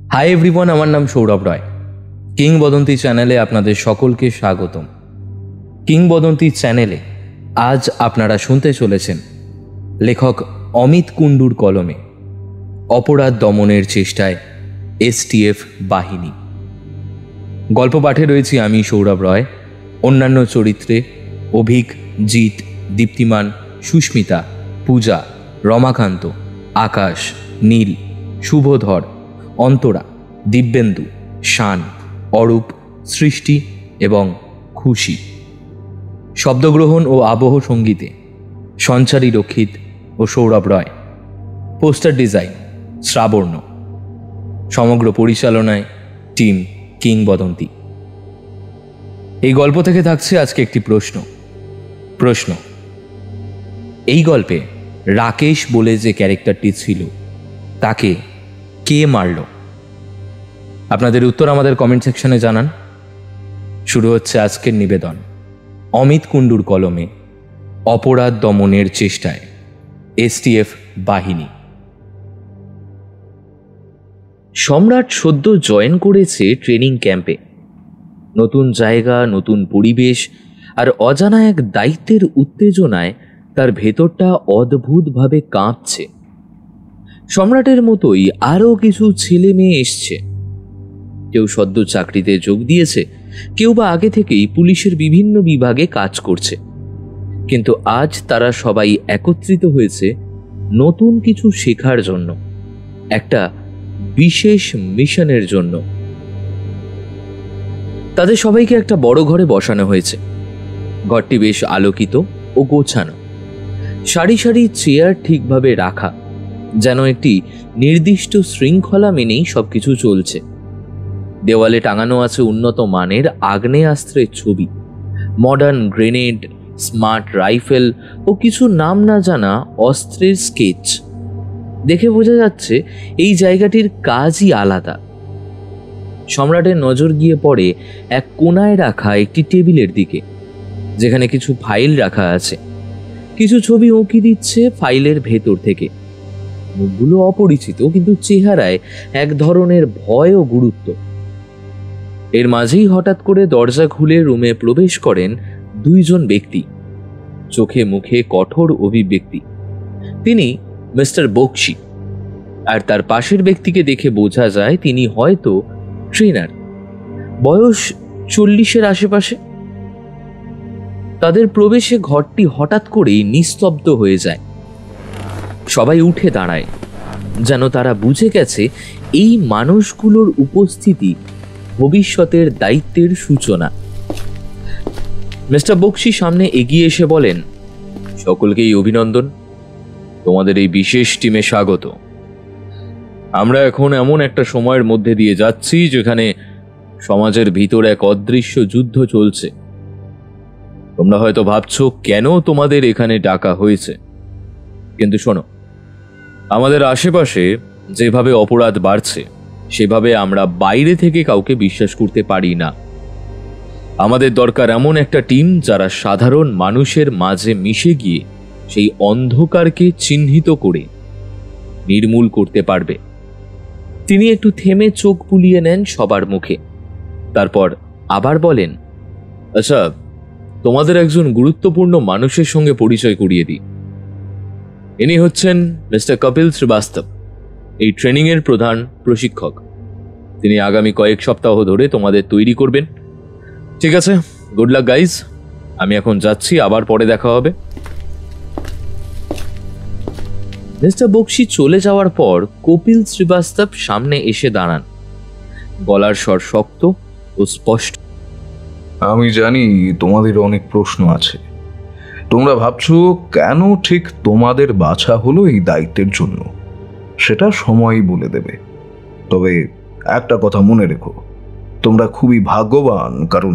Hi everyone, আমার নাম সৌরভ রায়। কিংবদন্তি চ্যানেলে আপনাদের সকলকে স্বাগতম। কিংবদন্তি চ্যানেলে আজ আপনারা শুনতে চলেছেন লেখক অমিত কুণ্ডুর কলমে অপরাধ দমনের চেষ্টায় এসটিএফ বাহিনী। গল্প পাঠে রয়েছি আমি সৌরভ রায়। অন্যান্য চরিত্রে অভিক, জিৎ, দীপ্তিমান, সুস্মিতা, পূজা, রমাকান্ত, আকাশ, নীল, শুভধর, অন্তরা, দিব্যেন্দু, শান, অরূপ, সৃষ্টি এবং খুশি। শব্দগ্রহণ ও আবহ সঙ্গীতে সঞ্চারী রক্ষিত ও সৌরভ রায়। Poster design Srabarna. সমগ্র পরিচালনায় টিম কিংবদন্তি। এই গল্প থেকে থাকছে আজকে একটি প্রশ্ন। এই গল্পে রাকেশ বলে যে ক্যারেক্টারটি ছিল তাকে কে মারল? আপনাদের উত্তর আমাদের কমেন্ট সেকশনে জানান। শুরু হচ্ছে আজকের নিবেদন অমিত কুণ্ডুর কলমে অপরাধ দমনের চেষ্টায় এসটিএফ বাহিনী। সম্রাট সদ্য জয়েন করেছে ট্রেনিং ক্যাম্পে। নতুন জায়গা, নতুন পরিবেশ আর অজানা এক দায়িত্বের উত্তেজনায় তার ভেতরটা অদ্ভুতভাবে কাঁপছে। সম্রাটের মতোই আরও কিছু ছেলে মেয়ে এসছে। কেউ সদ্য চাকরিতে যোগ দিয়েছে, কেউ বা আগে থেকেই পুলিশের বিভিন্ন বিভাগে কাজ করছে। কিন্তু আজ তারা সবাই একত্রিত হয়েছে নতুন কিছু শেখার জন্য, একটা বিশেষ মিশনের জন্য। তাদের সবাইকে একটা বড় ঘরে বসানো হয়েছে। ঘরটি বেশ আলোকিত ও গোছানো। সারি সারি চেয়ার ঠিকভাবে রাখা, যেন একটি নির্দিষ্ট শৃঙ্খলা মেনেই সবকিছু চলছে। দেওয়ালে টাঙানো আছে উন্নত মানের আগ্নেয়াস্ত্রের ছবি, মডার্ন গ্রেনেড, স্মার্ট রাইফেল ও কিছু নাম না জানা অস্ত্রের স্কেচ। দেখে বোঝা যাচ্ছে এই জায়গাটির কাজই আলাদা। সম্রাটের নজর গিয়ে পড়ে এক কোনায় রাখা একটি টেবিলের দিকে, যেখানে কিছু ফাইল রাখা আছে। কিছু ছবি উঁকি দিচ্ছে ফাইলের ভেতর থেকে। মুখগুলো অপরিচিত, কিন্তু চেহারায় এক ধরনের ভয় ও গুরুত্ব। এর মাঝেই হঠাৎ করে দরজা খুলে রুমে প্রবেশ করেন দুইজন ব্যক্তি, চোখে মুখে কঠোর অভিব্যক্তি। তিনি মিস্টার বক্সি, আর তার পাশের ব্যক্তিকে দেখে বোঝা যায় তিনি হয়তো ট্রেনার, বয়স 40-এর আশেপাশে। তাদের প্রবেশে ঘরটি হঠাৎ করেই নিস্তব্ধ হয়ে যায়। সবাই উঠে দাঁড়ায়, যেন তারা বুঝে গেছে এই মানুষগুলোর উপস্থিতি ভবিষ্যতের দায়িত্বের সূচনা। মিস্টার বক্সি সামনে এগিয়ে এসে বলেন, সকলকেই অভিনন্দন, তোমাদের এই বিশেষ টিমে স্বাগত। আমরা এখন এমন একটা সময়ের মধ্যে দিয়ে যাচ্ছি যেখানে সমাজের ভিতর এক অদৃশ্য যুদ্ধ চলছে। তোমরা হয়তো ভাবছো কেন তোমাদের এখানে ডাকা হয়েছে, কিন্তু শোনো, আমাদের আশেপাশে যেভাবে অপরাধ বাড়ছে সেভাবে আমরা বাইরে থেকে কাউকে বিশ্বাস করতে পারি না। আমাদের দরকার এমন একটা টিম যারা সাধারণ মানুষের মাঝে মিশে গিয়ে সেই অন্ধকারকে চিহ্নিত করে নির্মূল করতে পারবে। তিনি একটু থেমে চোখ বুলিয়ে নেন সবার মুখে, তারপর আবার বলেন, আচ্ছা, তোমাদের একজন গুরুত্বপূর্ণ মানুষের সঙ্গে পরিচয় করিয়ে দিই। ইনি হচ্ছেন মিস্টার কপিল শ্রীবাস্তব, এই ট্রেনিংয়ের প্রধান প্রশিক্ষক। তিনি আগামী কয়েক সপ্তাহ ধরে তোমাদের তৈরি করবেন। ঠিক আছে, গুড লাক গাইজ, আমি এখন যাচ্ছি, আবার পরে দেখা হবে। মিস্টার বক্সি চলে যাওয়ার পর কপিল শ্রীবাস্তব সামনে এসে দাঁড়ান। গলার স্বর শক্ত ও স্পষ্ট। আমি জানি তোমাদের অনেক প্রশ্ন আছে। তোমরা ভাবছো কেন ঠিক তোমাদের বাছা হলো এই দায়িত্বের জন্য। সেটা সময়ই বলে দেবে। তবে একটা কথা মনে রেখো, তোমরা খুবই ভাগ্যবান, কারণ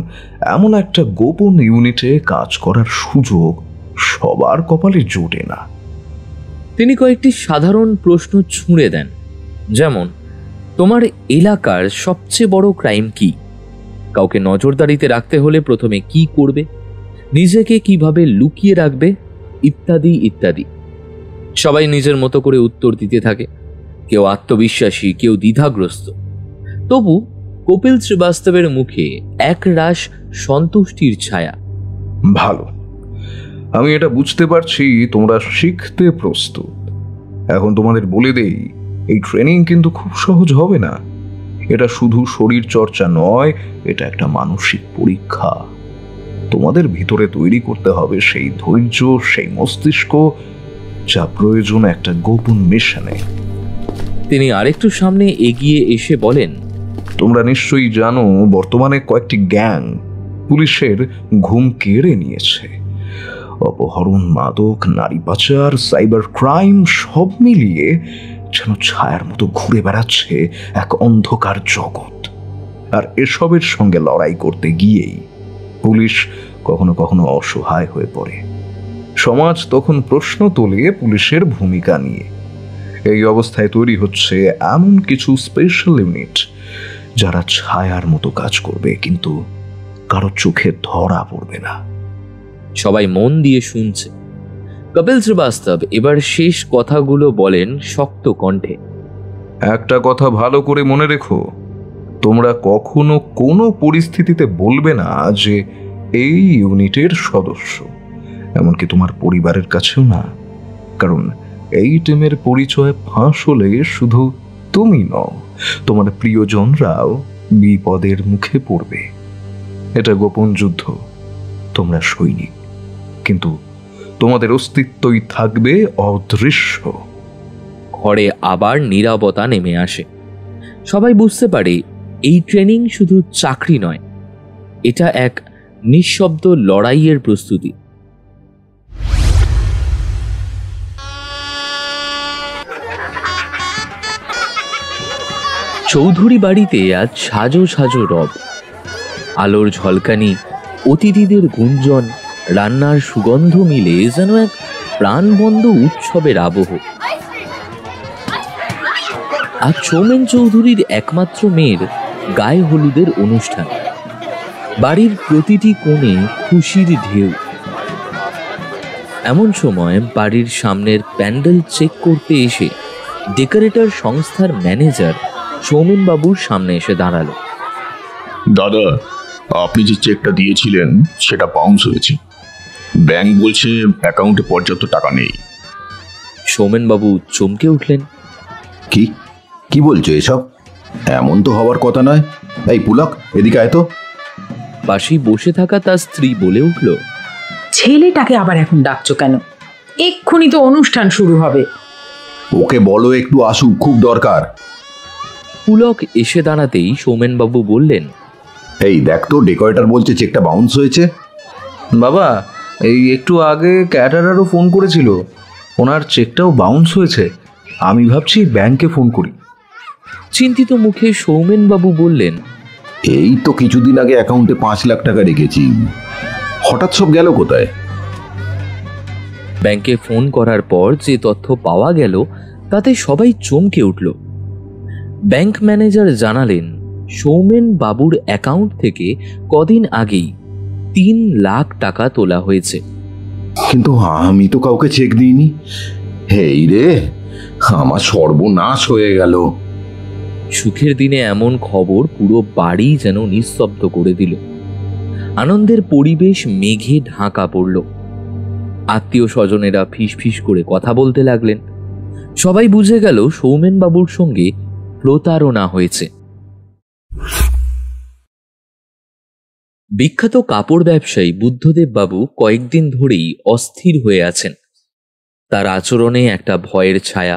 এমন একটা গোপন ইউনিটে কাজ করার সুযোগ সবার কপালে জোটে না। তিনি কয়েকটি সাধারণ প্রশ্ন ছুঁড়ে দেন, যেমন, তোমার এলাকার সবচেয়ে বড় ক্রাইম কি? কাউকে নজরদারিতে রাখতে হলে প্রথমে কি করবে? নিজেকে কিভাবে লুকিয়ে রাখবে? ইত্যাদি ইত্যাদি। সবাই নিজের মতো করে উত্তর দিতে থাকে। কেউ আত্মবিশ্বাসী, কেউ দ্বিধাগ্রস্ত, তবু কপিল শ্রীবাস্তবের মুখে এক রাশ সন্তুষ্টির ছায়া। ভালো, আমি এটা বুঝতে পারছি তোমরা শিখতে প্রস্তুত। এখন তোমাদের বলে দেই, এই ট্রেনিং কিন্তু খুব সহজ হবে না। এটা শুধু শরীর চর্চা নয়, এটা একটা মানসিক পরীক্ষা। তোমাদের ভিতরে তৈরি করতে হবে সেই ধৈর্য, সেই মস্তিষ্ক যা প্রয়োজন একটা গোপন মিশনে। তিনি আরেকটু সামনে এগিয়ে এসে বলেন, তোমরা নিশ্চয়ই জানো বর্তমানে কয়েকটি গ্যাং পুলিশের ঘুম কেড়ে নিয়েছে। অপহরণ, মাদক, নারী পাচার, সাইবার ক্রাইম সব মিলিয়ে যেন ছায়ার মতো ঘুরে বেড়াচ্ছে এক অন্ধকার জগৎ। আর এসবের সঙ্গে লড়াই করতে গিয়েই পুলিশ কখনো কখনো অসহায় হয়ে পড়ে। সমাজ তখন প্রশ্ন তোলে পুলিশের ভূমিকা নিয়ে। এই অবস্থায় তৈরি হচ্ছে এমন কিছু স্পেশাল ইউনিট যারা ছায়ার মতো কাজ করবে, কিন্তু কারো চোখে ধরা পড়বে না। সবাই মন দিয়ে শুনছে। কপিল শ্রীবাস্তব এবার শেষ কথাগুলো বলেন শক্ত কণ্ঠে। একটা কথা ভালো করে মনে রেখো, তোমরা কখনো কোনো পরিস্থিতিতে বলবে না যে এই ইউনিটের সদস্য, এমনকি তোমার পরিবারের কাছেও না। কারণ এই টিমের পরিচয় ফাঁস হলে শুধু তুমি নও, তোমার প্রিয়জনরাও বিপদের মুখে পড়বে। এটা গোপন যুদ্ধ, তোমরা সৈনিক, কিন্তু তোমাদের অস্তিত্বই থাকবে অদৃশ্য। ঘরে আবার নীরবতা নেমে আসে। সবাই বুঝতে পারে এই ট্রেনিং শুধু চাকরি নয়, এটা এক নিঃশব্দ লড়াইয়ের প্রস্তুতি। চৌধুরী বাড়িতে আজ সাজো সাজো রব। আলোর ঝলকানি, অতিথিদের গুঞ্জন, রান্নার সুগন্ধ মিলে যেন এক প্রাণবন্ধ উৎসবের আবহ। আজ সৌমেন চৌধুরীর একমাত্র মেয়ের গায়ে হলুদের অনুষ্ঠান। বাড়ির প্রতিটি কোণে খুশির ঢেউ। এমন সময় বাড়ির সামনের প্যান্ডেল চেক করতে এসে ডেকোরেটর সংস্থার ম্যানেজার সৌমেন বাবুর সামনে এসে দাঁড়ালো। দাদা, আপনি যে চেকটা দিয়েছিলেন সেটা বাউন্স হয়েছে। ব্যাংক বলছে অ্যাকাউন্টে পর্যাপ্ত টাকা নেই। সৌমেন বাবু চমকে উঠলেন। কি কি বলছো এসব? এমন তো হওয়ার কথা নয়। এই পুলক, এদিকে আয় তো। পাশেই বসে থাকা তার স্ত্রী বলে উঠল, ছেলেটাকে আবার এখন ডাকছো কেন? এক্ষুনি তো অনুষ্ঠান শুরু হবে। ওকে বলো একটু আসুক, খুব দরকার। পুলক এসে দাঁড়াতেই সৌমেন বাবু বললেন, এই দেখ তো, ডেকোরেটর বলছে চেকটা বাউন্স হয়েছে। বাবা, এই একটু আগে ক্যাটারারও ফোন করেছিল, ওনার চেকটাও বাউন্স হয়েছে। আমি ভাবছি ব্যাংকে ফোন করি। চিন্তিত মুখে সৌমেন বাবু বললেন, এই তো কিছুদিন আগে অ্যাকাউন্টে 5 লাখ টাকা রেখেছি, হঠাৎ সব গেল কোথায়? ব্যাংকে ফোন করার পর যে তথ্য পাওয়া গেল তাতে সবাই চমকে উঠল। ব্যাংক ম্যানেজার জানালেন, সৌমেন বাবুর অ্যাকাউন্ট থেকে কদিন আগেই 3 লাখ টাকা তোলা হয়েছে। কিন্তু আমি তো কাউকে চেক দিইনি। এই রে, আমার সর্বনাশ হয়ে গেল। সুখের দিনে এমন খবর পুরো বাড়ি যেন নিস্তব্ধ করে দিল। আনন্দের পরিবেশ মেঘে ঢাকা পড়ল। আত্মীয় স্বজনেরা ফিসফিস করে কথা বলতে লাগলেন। সবাই বুঝে গেল সৌমেন বাবুর সঙ্গে প্রতারণা হয়েছে। বিখ্যাত কাপড় ব্যবসায়ী বুদ্ধদেব বাবু কয়েকদিন ধরেই অস্থির হয়ে আছেন। তার আচরণে একটা ভয়ের ছায়া।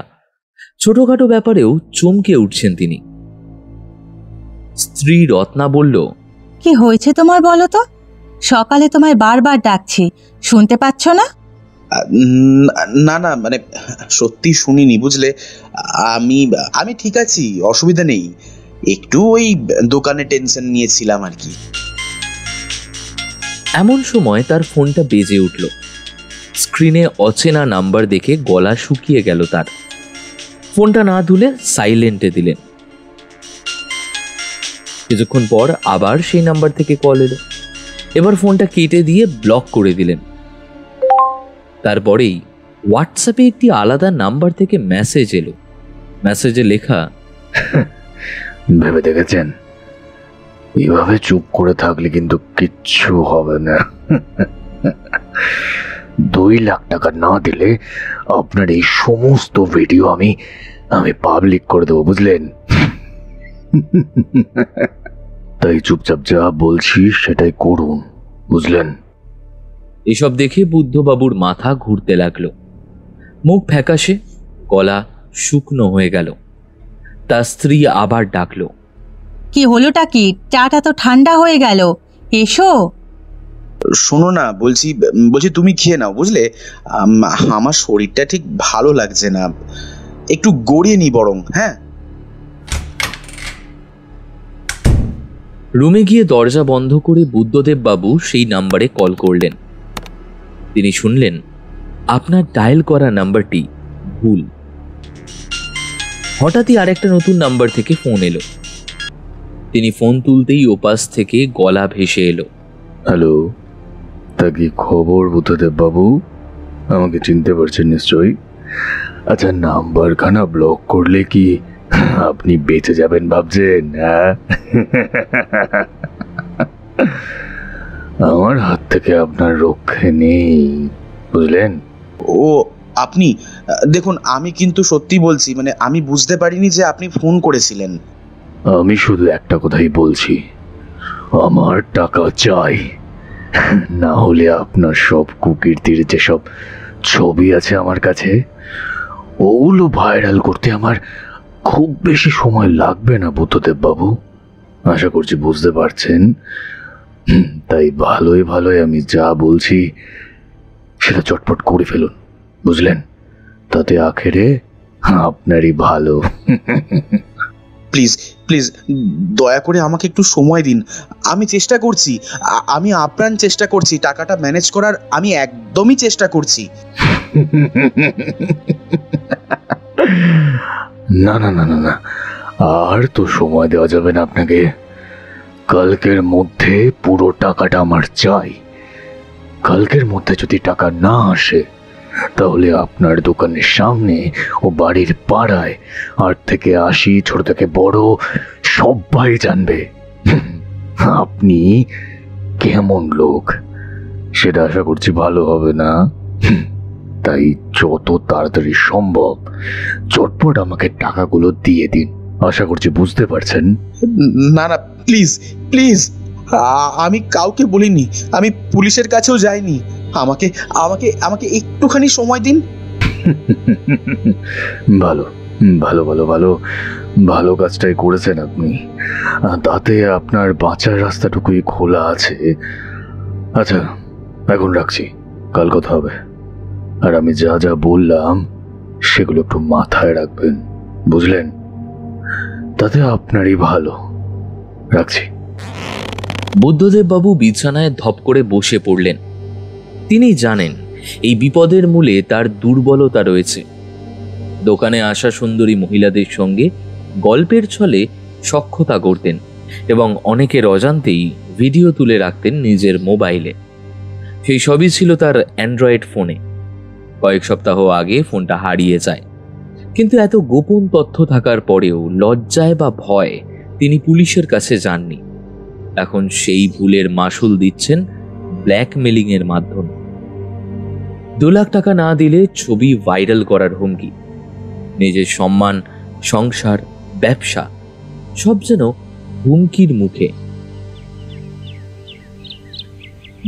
ছোটখাটো ব্যাপারেও চমকে উঠছেন তিনি। স্ত্রী রত্না বলল, কি হয়েছে তোমার বলো তো? সকালে তোমায় বারবার ডাকছি, শুনতে পাচ্ছ না? না না, মানে সত্যি শুনিনি, বুঝলে। আমি আমি ঠিক আছি, অসুবিধা নেই। একটু ওই দোকানে টেনশন নিয়েছিলাম আর কি। এমন সময় তার ফোনটা বেজে উঠল। স্ক্রিনে অচেনা নাম্বার দেখে গলা শুকিয়ে গেল তার। ফোনটা না তুলে সাইলেন্টে দিলেন। কিছুক্ষণ পর আবার সেই নাম্বার থেকে কল এলো। এবার ফোনটা কেটে দিয়ে ব্লক করে দিলেন। তারপরেই হোয়াটসঅ্যাপে একটি আলাদা নাম্বার থেকে মেসেজ এলো। মেসেজে লেখা, ভেবে দেখেছেন? এভাবে চুপ করে থাকলে কিন্তু কিচ্ছু হবে না। 2 লাখ টাকা না দিলে আপনার এই সমস্ত ভিডিও আমি পাবলিক করে দেবো, বুঝলেন? তাই চুপচাপ যা বলছি সেটাই করুন, বুঝলেন? এসব দেখে বুদ্ধবাবুর মাথা ঘুরতে লাগলো, মুখ ফ্যাকাশে, গলা শুকনো হয়ে গেল। তার স্ত্রী আবার ডাকলো, কি হলোটা কি? চাটা তো ঠান্ডা হয়ে গেল, এসো। শোনো না, বলছি তুমি খেয়ে নাও, বুঝলে? আমার শরীরটা ঠিক ভালো লাগছে না, একটু গড়িয়ে নি বরং। হ্যাঁ, রুমে গিয়ে দরজা বন্ধ করে বুদ্ধদেব বাবু সেই নাম্বারে কল করলেন। তিনি শুনলেন আপনার ডায়াল করা নাম্বারটি ভুল। হঠাৎই আরেকটা নতুন নাম্বার থেকে ফোন এলো। তিনি ফোন তুলতেই ওপাশ থেকে গলা ভেসে এলো, হ্যালো, তা কি খবর বুদ্ধদেব বাবু? আমাকে চিনতে পারছেন নিশ্চয়ই? আচ্ছা, নাম্বারখানা ব্লক করলে কি আপনি বেঁচে যাবেন ভাবছেন? হ্যাঁ, আমার হাত থেকে আপনার রক্ষে নেই, বুঝলেন? ও আপনি দেখুন, আমি কিন্তু সত্যি বলছি, মানে আমি বুঝতে পারিনি যে আপনি ফোন করেছিলেন। আমি শুধু একটা কথাই বলছি, আমার টাকা চাই, না হলে আপনার সব কুকীর্তির যেসব ছবি আছে আমার কাছে, ওগুলো ভাইরাল করতে আমার খুব বেশি সময় লাগবে না বুদ্ধদেব বাবু। আশা করছি বুঝতে পারছেন। তাই ভালোই আমি যা বলছি সেটা চটপট করে ফেলুন, বুঝলেন? তাতে আখেরে আপনারই ভালো। প্লিজ প্লিজ দয়া করে আমাকে একটু সময় দিন, আমি চেষ্টা করছি, আমি আপ্রাণ চেষ্টা করছি টাকাটা ম্যানেজ করার, আমি একদমই চেষ্টা করছি। না না না না না, আর তো সময় দেওয়া যাবে না আপনাকে। কালকের মধ্যে পুরো টাকাটা আমার চাই। কালকের মধ্যে যদি টাকা না আসে তাহলে আপনার দোকানের সামনে ও বাড়ির পাড়ায় 8 থেকে 80 ছোট থেকে বড় সবাই জানবে আপনি কেমন লোক। সেটা আশা করছি ভালো হবে না। তাই যত তাড়াতাড়ি সম্ভব চটপট আমাকে টাকাগুলো দিয়ে দিন। আশা করছি বুঝতে পারছেন। না না, প্লিজ প্লিজ, আমি কাউকে বলিনি, আমি পুলিশের কাছেও যাইনি, আমাকে আমাকে আমাকে একটুখানি সময় দিন। ভালো ভালো ভালো ভালো ভালো কাজটাই করেছেন আপনি, তাতে আপনার বাঁচার রাস্তাটুকুই খোলা আছে। আচ্ছা, এখন রাখছি, কাল কথা হবে। আর আমি যা যা বললাম সেগুলো একটু মাথায় রাখবেন, বুঝলেন? তাতে আপনারই ভালো। রাখছি। বুদ্ধদেব বাবু বিছানায় ধপ করে বসে পড়লেন। তিনি জানেন এই বিপদের মূলে তার দুর্বলতা রয়েছে। দোকানে আসা সুন্দরী মহিলাদের সঙ্গে গল্পের ছলে সখ্যতা করতেন এবং অনেকের অজান্তেই ভিডিও তুলে রাখতেন নিজের মোবাইলে। সেই সবই ছিল তার অ্যান্ড্রয়েড ফোনে। কয়েক সপ্তাহ আগে ফোনটা হারিয়ে যায়, কিন্তু এত গোপন তথ্য থাকার পরেও লজ্জায় বা ভয় তিনি পুলিশের কাছে যাননি। এখন সেই ভুলের মাসুল দিচ্ছেন ব্ল্যাকমেলিংয়ের মাধ্যমে। 2 লাখ টাকা না দিলে ছবি ভাইরাল করার হুমকি। নিজের সম্মান, সংসার, ব্যবসা সব যেন হুমকির মুখে।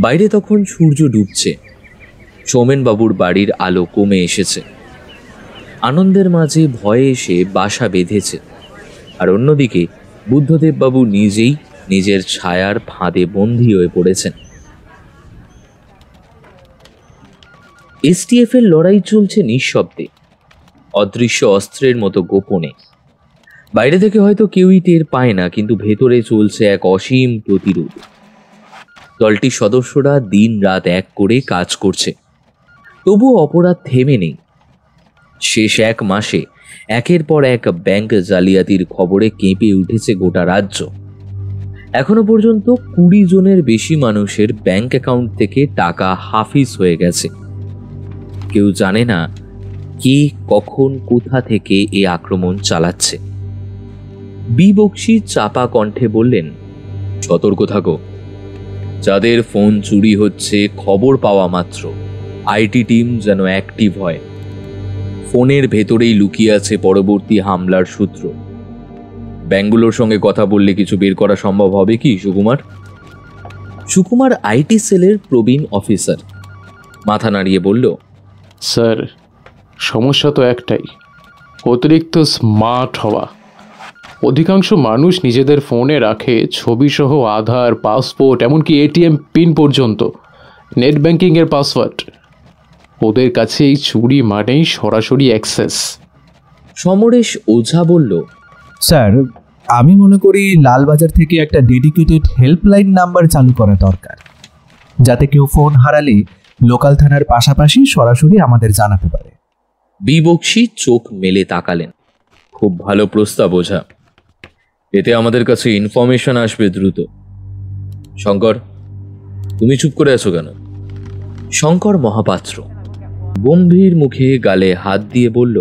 বাইরে তখন সূর্য ডুবছে। সৌমেনবাবুর বাড়ির আলো কমে এসেছে। আনন্দের মাঝে ভয়ে এসে বাসা বেঁধেছে। আর অন্যদিকে বুদ্ধদেববাবু নিজেই নিজের ছায়ার ফাঁদে বন্দী হয়ে পড়েছেন। এসটিএফ এর লড়াই চলছে নিঃশব্দে, অদৃশ্য অস্ত্রের মতো গোপনে। বাইরে থেকে হয়তো কেউই টের পায় না, কিন্তু ভেতরে চলছে এক অসীম প্রতিরোধ। দলটির সদস্যরা দিন রাত এক করে কাজ করছে, তবুও অপরাধ থেমে নেই। শেষ 1 মাসে একের পর এক ব্যাংক জালিয়াতির খবরে কেঁপে উঠেছে গোটা রাজ্য। এখনো পর্যন্ত 20 জনের বেশি মানুষের ব্যাংক অ্যাকাউন্ট থেকে টাকা হাফিজ হয়ে গেছে। কেউ জানে না কে, কখন, কোথা থেকে এই আক্রমণ চালাচ্ছে। বি বক্সি চাপা কণ্ঠে বললেন, সতর্ক থাকো। যাদের ফোন চুরি হচ্ছে খবর পাওয়া মাত্র আইটি টিম যেন অ্যাক্টিভ হয়। ফোনের ভেতরেই লুকিয়ে আছে পরবর্তী হামলার সূত্র। ব্যাঙ্গুলোর সঙ্গে কথা বললে কিছু বের করা সম্ভব হবে কি সুকুমার? সুকুমার আইটি সেলের প্রবীণ অফিসার, মাথা নাড়িয়ে বলল, স্যার, সমস্যা তো একটাই, অতিরিক্ত স্মার্ট হওয়া। অধিকাংশ মানুষ নিজেদের ফোনে রাখে ছবিসহ আধার, পাসপোর্ট, এমনকি এটিএম পিন পর্যন্ত, নেট ব্যাংকিংয়ের পাসওয়ার্ড। ওদের কাছে এই চুরি মানেই সরাসরি অ্যাক্সেস। সমরেশ ওঝা বলল, স্যার, আমি মনে করি লালবাজার থেকে একটা ডেডিকেটেড হেল্পলাইন নাম্বার চালু করা দরকার, যাতে কেউ ফোন হারালে লোকাল থানার পাশাপাশি সরাসরি আমাদের জানাতে পারে। বি বক্সি চোখ মেলে তাকালেন। খুব ভালো প্রস্তাব ওঝা, এতে আমাদের কাছে ইনফরমেশন আসবে দ্রুত। শঙ্কর, তুমি চুপ করে আছো কেন? শঙ্কর মহাপাত্র গম্ভীর মুখে গালে হাত দিয়ে বলল,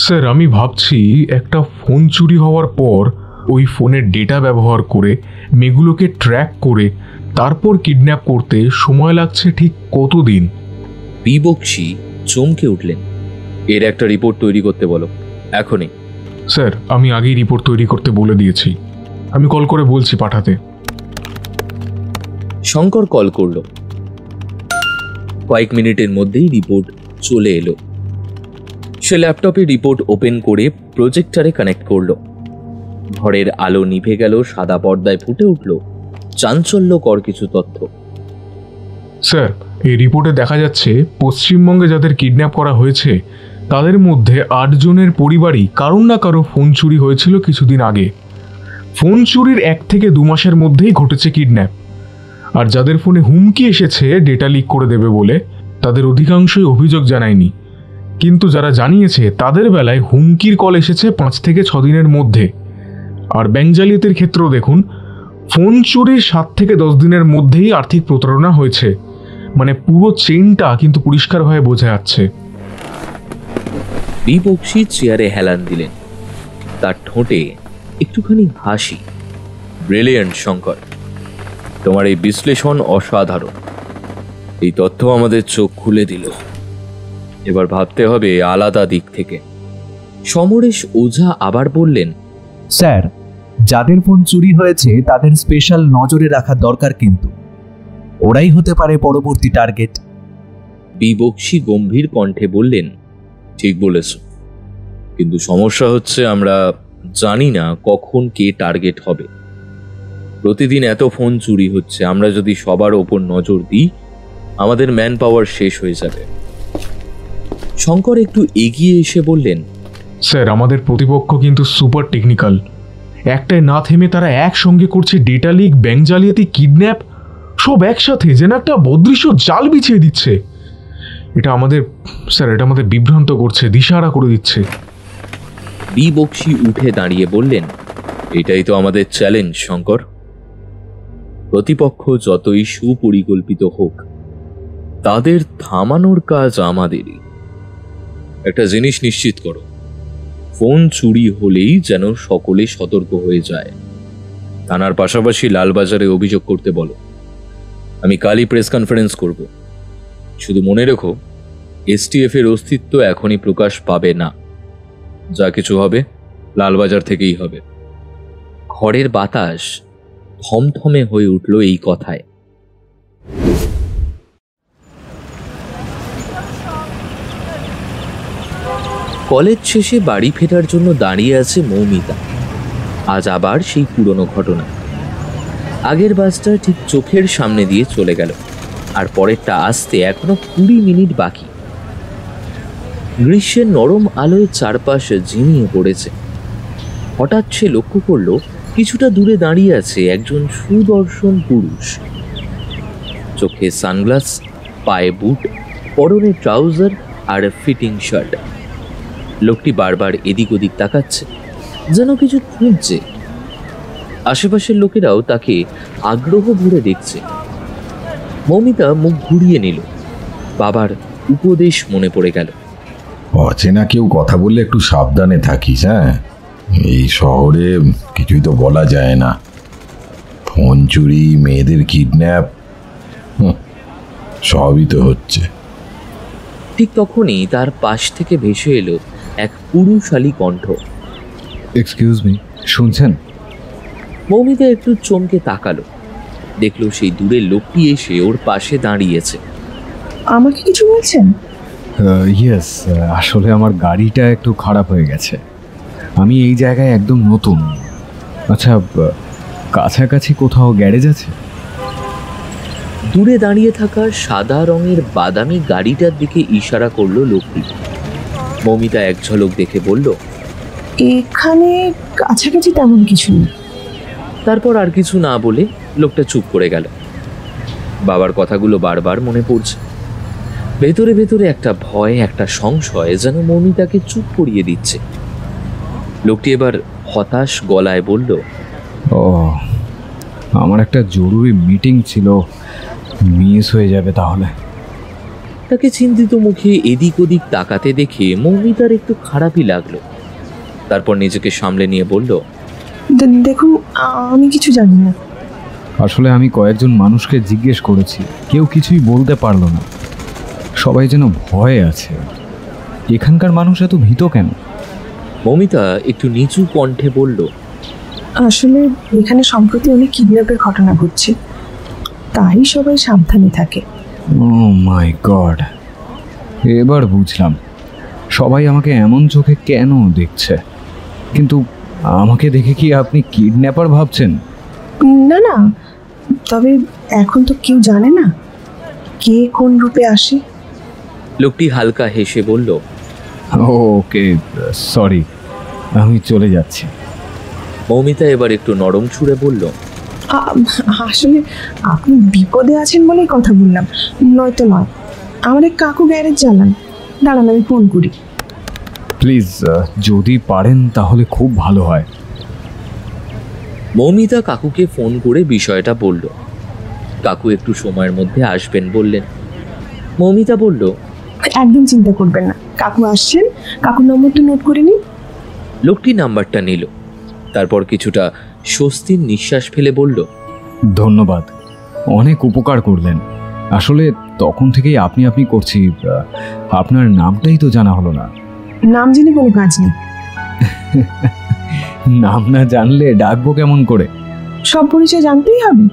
স্যার, আমি ভাবছি একটা ফোন চুরি হওয়ার পর ওই ফোনের ডেটা ব্যবহার করে মেয়েগুলোকে ট্র্যাক করে তারপর কিডন্যাপ করতে সময় লাগছে ঠিক কতদিন? বি বক্সি চমকে উঠলেন। এর একটা রিপোর্ট তৈরি করতে বলো এখনই। স্যার, আমি আগেই রিপোর্ট তৈরি করতে বলে দিয়েছি, আমি কল করে বলছি পাঠাতে। শঙ্কর কল করল। কয়েক মিনিটের মধ্যেই রিপোর্ট চলে এলো। সে ল্যাপটপে রিপোর্ট ওপেন করে প্রজেক্টরে কানেক্ট করল। ঘরের আলো নিভে গেল, সাদা পর্দায় ফুটে উঠল চাঞ্চল্যকর কিছু তথ্য। স্যার, এই রিপোর্টে দেখা যাচ্ছে পশ্চিমবঙ্গে যাদের কিডন্যাপ করা হয়েছে তাদের মধ্যে 8 জনের পরিবারই কারো না কারো ফোন চুরি হয়েছিল কিছুদিন আগে। ফোন চুরির 1 থেকে 2 মাসের মধ্যেই ঘটেছে কিডন্যাপ। আর যাদের ফোনে হুমকি এসেছে ডেটা লিক করে দেবে বলে, তাদের অধিকাংশই অভিযোগ জানায়নি, কিন্তু যারা জানিয়েছে তাদের বেলায় হুমকির কল এসেছে 5 থেকে 6 দিনের মধ্যে। আর ব্যাংক জালিয়াতির ক্ষেত্রেও দেখুন, ফোন চুরির 7 থেকে 10 দিনের মধ্যেই আর্থিক প্রতারণা হয়েছে। মানে পুরো চেইনটা কিন্তু পরিষ্কারভাবে বোঝা যাচ্ছে। বি বক্সি চেয়ারে হেলান দিলেন, তার ঠোঁটে একটুখানি হাসি। ব্রিলিয়ান্ট শঙ্কর, তোমার এই বিশ্লেষণ অসাধারণ। এই তথ্য আমাদের চোখ খুলে দিল। এবার ভাবতে হবে আলাদা দিক থেকে। সমরেশ ওঝা আবার বললেন, স্যার, যাদের ফোন চুরি হয়েছে তাদের স্পেশাল নজরে রাখা দরকার, কিন্তু ওরাই হতে পারে পরবর্তী টার্গেট। বি বক্সি গম্ভীর কণ্ঠে বললেন, ঠিক বলেছ, কিন্তু সমস্যা হচ্ছে আমরা জানি না কখন কে টার্গেট হবে। প্রতিদিন এত ফোন চুরি হচ্ছে, আমরা যদি সবার ওপর নজর দিই আমাদের ম্যান পাওয়ার শেষ হয়ে যাবে। শঙ্কর একটু এগিয়ে এসে বললেন, স্যার, আমাদের প্রতিপক্ষ কিন্তু সুপার টেকনিক্যাল। একটায় না থেমে তারা একসঙ্গে করছে ডেটা লিক, ব্যাংক জালিয়াতি, কিডন্যাপ, সব একসাথে যেন একটা বদৃশ্য জাল বিছিয়ে দিচ্ছে। এটা আমাদের বিভ্রান্ত করছে, দিশাহারা করে দিচ্ছে। বি বক্সি উঠে দাঁড়িয়ে বললেন, এটাই তো আমাদের চ্যালেঞ্জ শঙ্কর। প্রতিপক্ষ যতই সুপরিকল্পিত হোক, তাদের থামানোর কাজ আমাদেরই। একটা জিনিস নিশ্চিত করো, ফোন চুরি হলেই যেন সকলে সতর্ক হয়ে যায়। থানার পাশাপাশি লালবাজারে অভিযোগ করতে বলো। আমি কালই প্রেস কনফারেন্স করব। শুধু মনে রেখো, এসটিএফ এর অস্তিত্ব এখনই প্রকাশ পাবে না। যা কিছু হবে লালবাজার থেকেই হবে। ঘরের বাতাস থমথমে হয়ে উঠল এই কথায়। কলেজ শেষে বাড়ি ফেরার জন্য দাঁড়িয়ে আছে মৌমিতা। আজ আবার সেই পুরনো ঘটনা। আগের বাসটা ঠিক চোখের সামনে দিয়ে চলে গেল, আর পরেরটা আসতে এখনো 20 মিনিট বাকি। গ্রীষ্মের নরম আলোয় চারপাশ ঝিমিয়ে পড়েছে। হঠাৎ সে লক্ষ্য করল কিছুটা দূরে দাঁড়িয়ে আছে একজন সুদর্শন পুরুষ। চোখে সানগ্লাস, পায়ে বুট, পরনে ট্রাউজার আর ফিটিং শার্ট। লোকটি বারবার এদিক ওদিক তাকাচ্ছে, যেন কিছু খুঁজছে। আশেপাশের লোকেরাও তাকে আগ্রহ ভরে দেখছে। মৌমিতা মুখ ঘুরিয়ে নিল। বাবার উপদেশ মনে পড়ে গেল। অচেনা কেউ কথা বললে একটু সাবধানে থাকিস, হ্যাঁ? এই শহরে কিছুই তো বলা যায় না, ফোন চুরি, মেয়েদের কিডন্যাপ, সবই তো হচ্ছে। ঠিক তখনই তার পাশ থেকে ভেসে এলো এক পুরুষালী কণ্ঠ। এক্সকিউজ মি, শুনছেন? মৌমিতা একটু চমকে তাকালো, দেখলো সেই দূরের লোকটি এসে ওর পাশে দাঁড়িয়েছে। আমাকে কিছু বলছেন? ইয়েস, আসলে আমার গাড়িটা একটু খারাপ হয়ে গেছে। আমি এই জায়গায় একদম নতুন। আচ্ছা, কাছাকাছি কোথাও গ্যারেজ আছে? দূরে দাঁড়িয়ে থাকা সাদা রঙের বাদামি গাড়িটার দিকে ইশারা করলো লোকটি। মৌমিতা এক ঝলক দেখে বলল, এখানে কাছাকাছি তেমন কিছু নেই। তারপর আর কিছু না বলে লোকটা চুপ করে গেল। বাবার কথাগুলো বারবার মনে পড়ছে। ভেতরে ভেতরে একটা ভয়, একটা সংশয় যেন মৌমিতাকে চুপ করিয়ে দিচ্ছে। লোকটি এবার হতাশ গলায় বলল, ও, আমার একটা জরুরি মিটিং ছিল, মিস হয়ে যাবে তাহলে। তাকে চিন্তিত মুখে এদিক ওদিক তাকাতে দেখে মৌমিতার একটু খারাপই লাগলো। তারপর নিজেকে সামলে নিয়ে বলল, দেখুন, আমি কিছু জানি না। আসলে আমি কয়েকজন মানুষকে জিজ্ঞেস করেছি, কেউ কিছুই বলতে পারলো না। সবাই যেন ভয়ে আছে। এখানকার মানুষ এত ভীত কেন? মৌমিতা একটু নিচু কণ্ঠে বলল, আসলে এখানে সম্প্রতি অনেক কিডন্যাপের ঘটনা ঘটছে, তাই সবাই সাবধানে থাকে। ও মাই গড, এবার বুঝলাম সবাই আমাকে এমন চোখে কেন দেখছে। কিন্তু আমাকে দেখে কি আপনি কিডন্যাপার ভাবছেন? না না, তবে এখন তো কেউ জানে না কে কোন রূপে আসে। লোকটি হালকা হেসে বলল, ওকে, সরি, আমি চলে যাচ্ছি। মৌমিতা এবার একটু নরম সুরে বলল, আসলে আপনি বিপদে আছেন বলেই কথা বললাম, নয়তো নয়। আমার এক কাকু গ্যারেজ চালান, দাঁড়ান আমি ফোন করি। প্লিজ, যদি পারেন তাহলে খুব ভালো হয়। মৌমিতা কাকুকে ফোন করে বিষয়টা বলল। কাকু একটু সময়ের মধ্যে আসবেন বললেন। মৌমিতা বলল, একদম চিন্তা করবেন না, কাকু আসছেন, কাকুর নম্বরটা নোট করে নিন। লোকটি নাম্বারটা নিল। তারপর কিছুটা স্বস্তির নিঃশ্বাস ফেলে বলল, ধন্যবাদ, অনেক উপকার করলেন। আসলে তখন থেকেই আপনি আপনি করছি, আপনার নামটাই তো জানা হলো না। নাম জেনে কোনো কাজ নেই। নাম না জানলে ডাকবো কেমন করে? সব পরিচয় জানতেই হবে।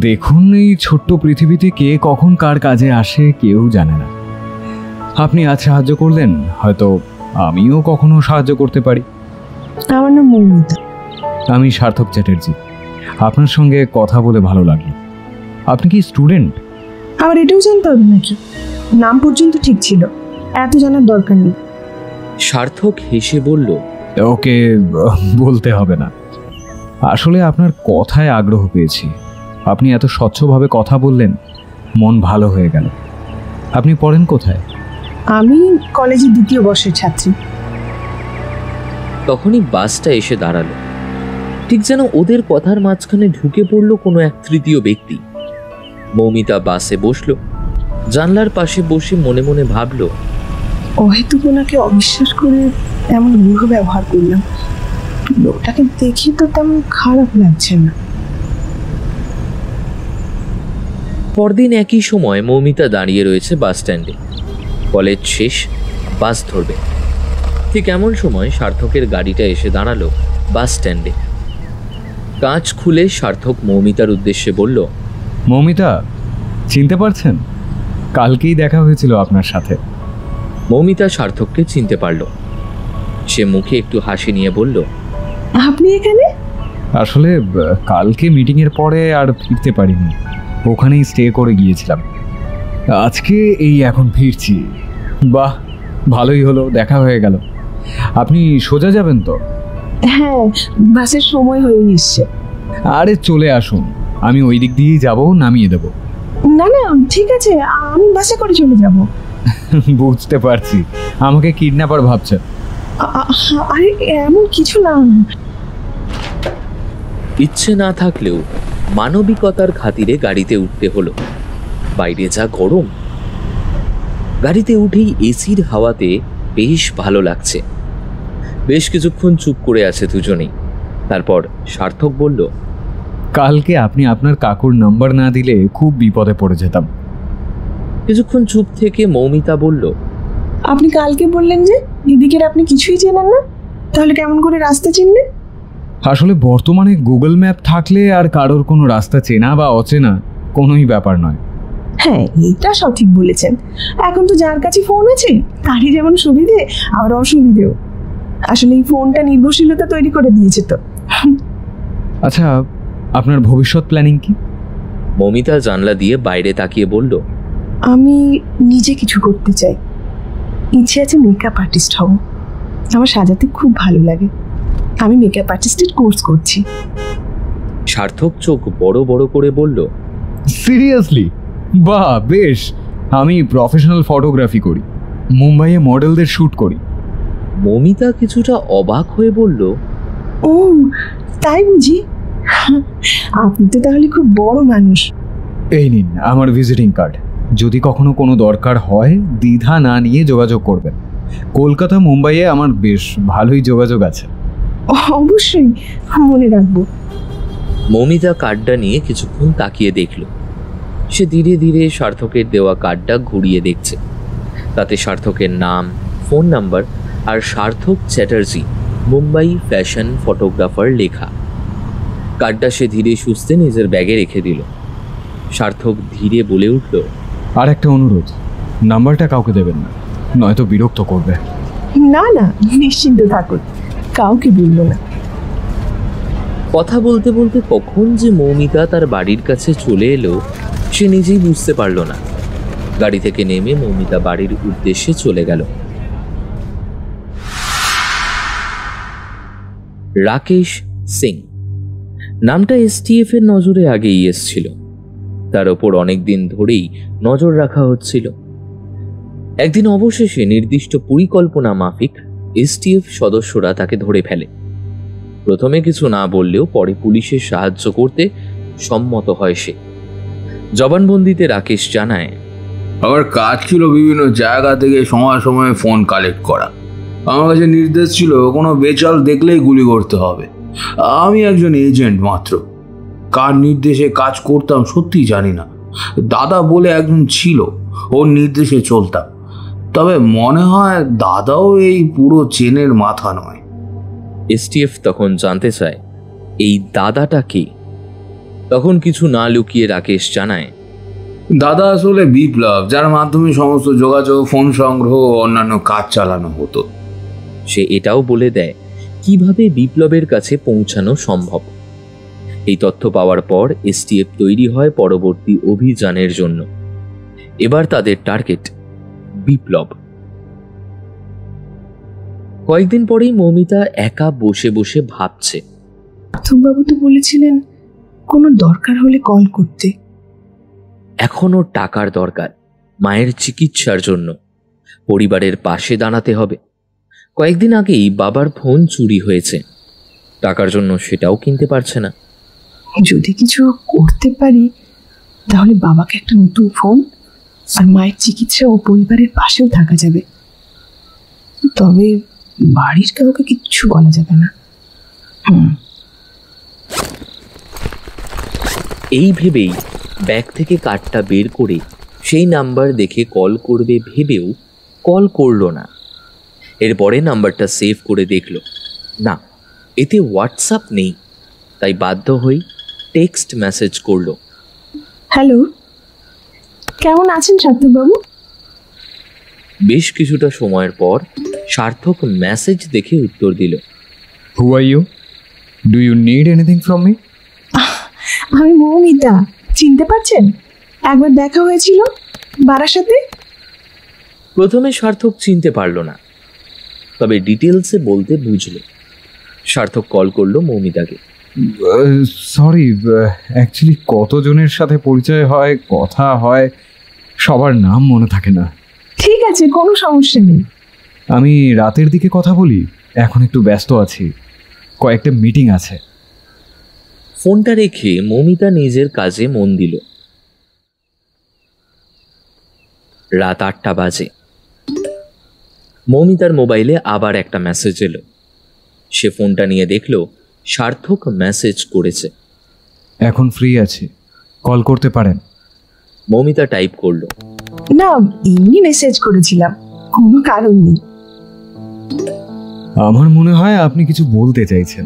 দেখুন, এই ছোট্ট পৃথিবীতে কে কখন কার কাজে আসে কেউ জানে না। আপনি আজ সাহায্য করলেন, হয়তো আমিও কখনো সাহায্য করতে পারি। আমার নাম মৌমিতা। আমি সার্থক চ্যাটার্জি। আপনার সঙ্গে কথা বলে ভালো লাগলো। আপনি কি স্টুডেন্ট? আবার এটাও জানতে হবে নাকি? নাম পর্যন্ত ঠিক ছিল, এত জানার দরকার নেই। সার্থক হেসে বলল, ওকে, বলতে হবে না। আসলে আপনার কথায় আগ্রহ পেয়েছি। আপনি এত স্বচ্ছভাবে কথা বললেন, মন ভালো হয়ে গেল। আপনি পড়েন কোথায়? আমি কলেজের 2য় বর্ষের ছাত্রী। তখনই বাসটা এসে দাঁড়ালো। ঠিক যেন ওদের কথার মাঝখানে ঢুকে পড়ল কোনো এক তৃতীয় ব্যক্তি। মৌমিতা বাসে বসলো। জানলার পাশে বসে মনে মনে ভাবল, অহেতুক ওনাকে অবিশ্বাস করে এমন রূঢ় ব্যবহার করলাম। লোকটাকে দেখি তো তেমন খারাপ লাগছে না। পরদিন একই সময় মৌমিতা দাঁড়িয়ে রয়েছে বাস স্ট্যান্ডে। কলেজ শেষ, বাস ধরবে। ঠিক এমন সময় সার্থকের গাড়িটা এসে দাঁড়ালো বাস স্ট্যান্ডে। কাঁচ খুলে সার্থক মৌমিতার উদ্দেশ্যে বলল, মৌমিতা, চিনতে পারছেন? কালকেই দেখা হয়েছিল আপনার সাথে। মৌমিতা সার্থককে চিনতে পারল। সে মুখে একটু হাসি নিয়ে বলল, আপনি এখানে? আসলে কালকে মিটিংয়ের পরে আর ফিরতে পারিনি, ওখানেই স্টে করে গিয়েছিলাম। আজকে এই এখন ফিরছি। বাহ, ভালোই হলো, দেখা হয়ে গেল। আপনি সোজা যাবেন তো? হ্যাঁ, বাসের সময় হয়ে এসছে। আরে চলে আসুন, আমি ওই দিক দিয়েই যাব, নামিয়ে দেব। না না, ঠিক আছে, আমি বাসে করে চলে যাব। বুঝতে পারছি, আমাকে কিডন্যাপার ভাবছেন। আরে এমন কিছু না। ইচ্ছে না থাকলেও মানবিকতার খাতিরে গাড়িতে উঠতে হলো। বাইরে যা গরম। গাড়িতে উঠেই এসির হাওয়াতে বেশ ভালো লাগছে। বেশ কিছুক্ষণ চুপ করে আছে দুজনেই। তারপর সার্থক বলল, কালকে আপনি আপনার কাকুর নাম্বার না দিলে খুব বিপদে পড়ে যেতাম। কিছুক্ষণ চুপ থেকে মৌমিতা বলল, আপনি কালকে বললেন যে এদিকের আপনি কিছুই চেনেন না, তাহলে কেমন করে রাস্তা চিনলেন? আসলে বর্তমানে গুগল ম্যাপ থাকলে আর কারোর কোনো রাস্তা চেনা বা অচেনা কোনোই ব্যাপার নয়। হ্যাঁ, এটা সঠিক বলেছেন। এখন তো যার কাছে ফোন আছে তারই যেমন সুবিধে আবার অসুবিধেও। আসলে এই ফোনটা নির্ভরশীলতা তৈরি করে দিয়েছে তো। আচ্ছা, আপনার ভবিষ্যৎ প্ল্যানিং কি? মৌমিতা জানলা দিয়ে বাইরে তাকিয়ে বলল, আমি নিজে কিছু করতে চাই। ইচ্ছে আছে মেকআপ আর্টিস্ট হব। আমার সাজাতে খুব ভালো লাগে। আমি মেকআপ আর্টিস্টের কোর্স করছি। সার্থক চোখ বড় বড় করে বলল, সিরিয়াসলি? বাহ, বেশ। আমি প্রফেশনাল ফটোগ্রাফি করি, মুম্বাইয়ে মডেলদের শ্যুট করি। মৌমিতা কিছুটা অবাক হয়ে বলল, ও তাই বুঝি? আপনি তো তাহলে খুব বড় মানুষ। এই নিন আমার ভিজিটিং কার্ড। যদি কখনো কোনো দরকার হয় দ্বিধা না নিয়ে যোগাযোগ করবেন। কলকাতা মুম্বাইয়ে আমার বেশ ভালোই যোগাযোগ আছে। অবশ্যই, মনে রাখবো। মৌমিতা কার্ডটা নিয়ে কিছুক্ষণ তাকিয়ে দেখল। সে ধীরে ধীরে সার্থকের দেওয়া কার্ডটা ঘুরিয়ে দেখছে। তাতে সার্থকের নাম, ফোন নাম্বার আর সার্থক চ্যাটার্জি, মুম্বাই ফ্যাশন ফটোগ্রাফার লেখা। কার্ডটা সে ধীরে সুস্থে নিজের ব্যাগে রেখে দিল। সার্থক ধীরে বলে উঠল, আর একটা অনুরোধ, নাম্বারটা কাউকে দেবেন না, নয়তো বিরক্ত করবে। না না, নিশ্চিন্ত থাকুন, কাউকে বলল না। কথা বলতে বলতে কখন যে মৌমিতা তার বাড়ির কাছে চলে এলো সে নিজেই বুঝতে পারল না। গাড়ি থেকে নেমে মৌমিতা বাড়ির উদ্দেশ্যে চলে গেল। রাকেশ সিং নামটা এসটিএফ এর নজরে আগেই এসছিল। তার ওপর অনেকদিন ধরেই নজর রাখা হচ্ছিল। একদিন অবশেষে নির্দিষ্ট পরিকল্পনা মাফিক এসটিএফ সদস্যরা তাকে ধরে ফেলে। প্রথমে কিছু না বললেও পরে পুলিশের সাহায্য করতে সম্মত হয় সে। জবানবন্দিতে রাকেশ জানায়, আমার কাজ ছিল বিভিন্ন জায়গা থেকে সময় সময় ফোন কালেক্ট করা। আমার কাছে নির্দেশ ছিল কোনো বেচাল দেখলেই গুলি করতে হবে। আমি একজন এজেন্ট মাত্র। কার নির্দেশে কাজ করতাম সত্যি জানি না। দাদা বলে একজন ছিল, ওর নির্দেশে চলতাম। তবে মনে হয় দাদাও এই পুরো চেনের মাথা নয়। এসটিএফ তখন জানতে চায় এই দাদাটা কে। তখন কিছু না লুকিয়ে রাকেশ জানায়, দাদা আসলে বিপ্লব, যার মাধ্যমে সমস্ত যোগাযোগ, ফোন সংগ্রহ ও অন্যান্য কাজ চালানো হতো। সে এটাও বলে দেয় কিভাবে বিপ্লবের কাছে পৌঁছানো সম্ভব। এই তথ্য পাওয়ার পর এসটিএফ তৈরি হয় পরবর্তী অভিযানের জন্য। এবার তাদের টার্গেট বিপ্লব। কয়েকদিন পরেই মৌমিতা একা বসে বসে ভাবছে। বাবু তো বলেছিলেন কোনো দরকার হলে কল করতে। এখনো টাকার দরকার, মায়ের চিকিৎসার জন্য। পরিবারের পাশে দাঁড়াতে হবে। কয়েকদিন আগেই বাবার ফোন চুরি হয়েছে, টাকার জন্য সেটাও কিনতে পারছে না। যদি কিছু করতে পারি তাহলে বাবাকে একটা নতুন ফোন আর মায়ের চিকিৎসা ও পরিবারের পাশেও থাকা যাবে। তবে বাড়ির কাউকে কিচ্ছু বলা যাবে না। এই ভেবেই ব্যাগ থেকে কার্ডটা বের করে সেই নাম্বার দেখে কল করবে ভেবেও কল করলো না। এরপরে নাম্বারটা সেভ করে দেখল না, এতে হোয়াটসঅ্যাপ নেই। তাই বাধ্য হয়ে টেক্সট মেসেজ করলো, হ্যালো, কেমন আছেন সার্থকবাবু? বেশ কিছুটা সময়ের পর সার্থক মেসেজ দেখে উত্তর দিল, who are you? Do you need anything from me? আমি মৌমিতা, চিনতে পারছেন? একবার দেখা হয়েছিল বারাসাতে। প্রথমে সার্থক চিনতে পারল না, তবে ডিটেলসে বলতে বুঝলো। সার্থক কল করলো মৌমিতাকে। সরি, অ্যাকচুয়ালি কতজনের সাথে পরিচয় হয়, কথা হয়, সবার নাম মনে থাকে না। ঠিক আছে, কোনো সমস্যা নেই। আমি রাতের দিকে কথা বলি, এখন একটু ব্যস্ত আছি, কয়েকটা মিটিং আছে। ফোনটা রেখে মৌমিতা নিজের কাজে মন দিল। রাত 8টা বাজে। মৌমিতার মোবাইলে আবার একটা মেসেজ এলো। সে ফোনটা নিয়ে দেখল সার্থক মেসেজ করেছে। এখন ফ্রি আছি, কল করতে পারেন। মৌমিতা টাইপ করলো, না এমনি মেসেজ করেছিলাম, কোনো কারণ নেই। আমার মনে হয় আপনি কিছু বলতে চাইছেন,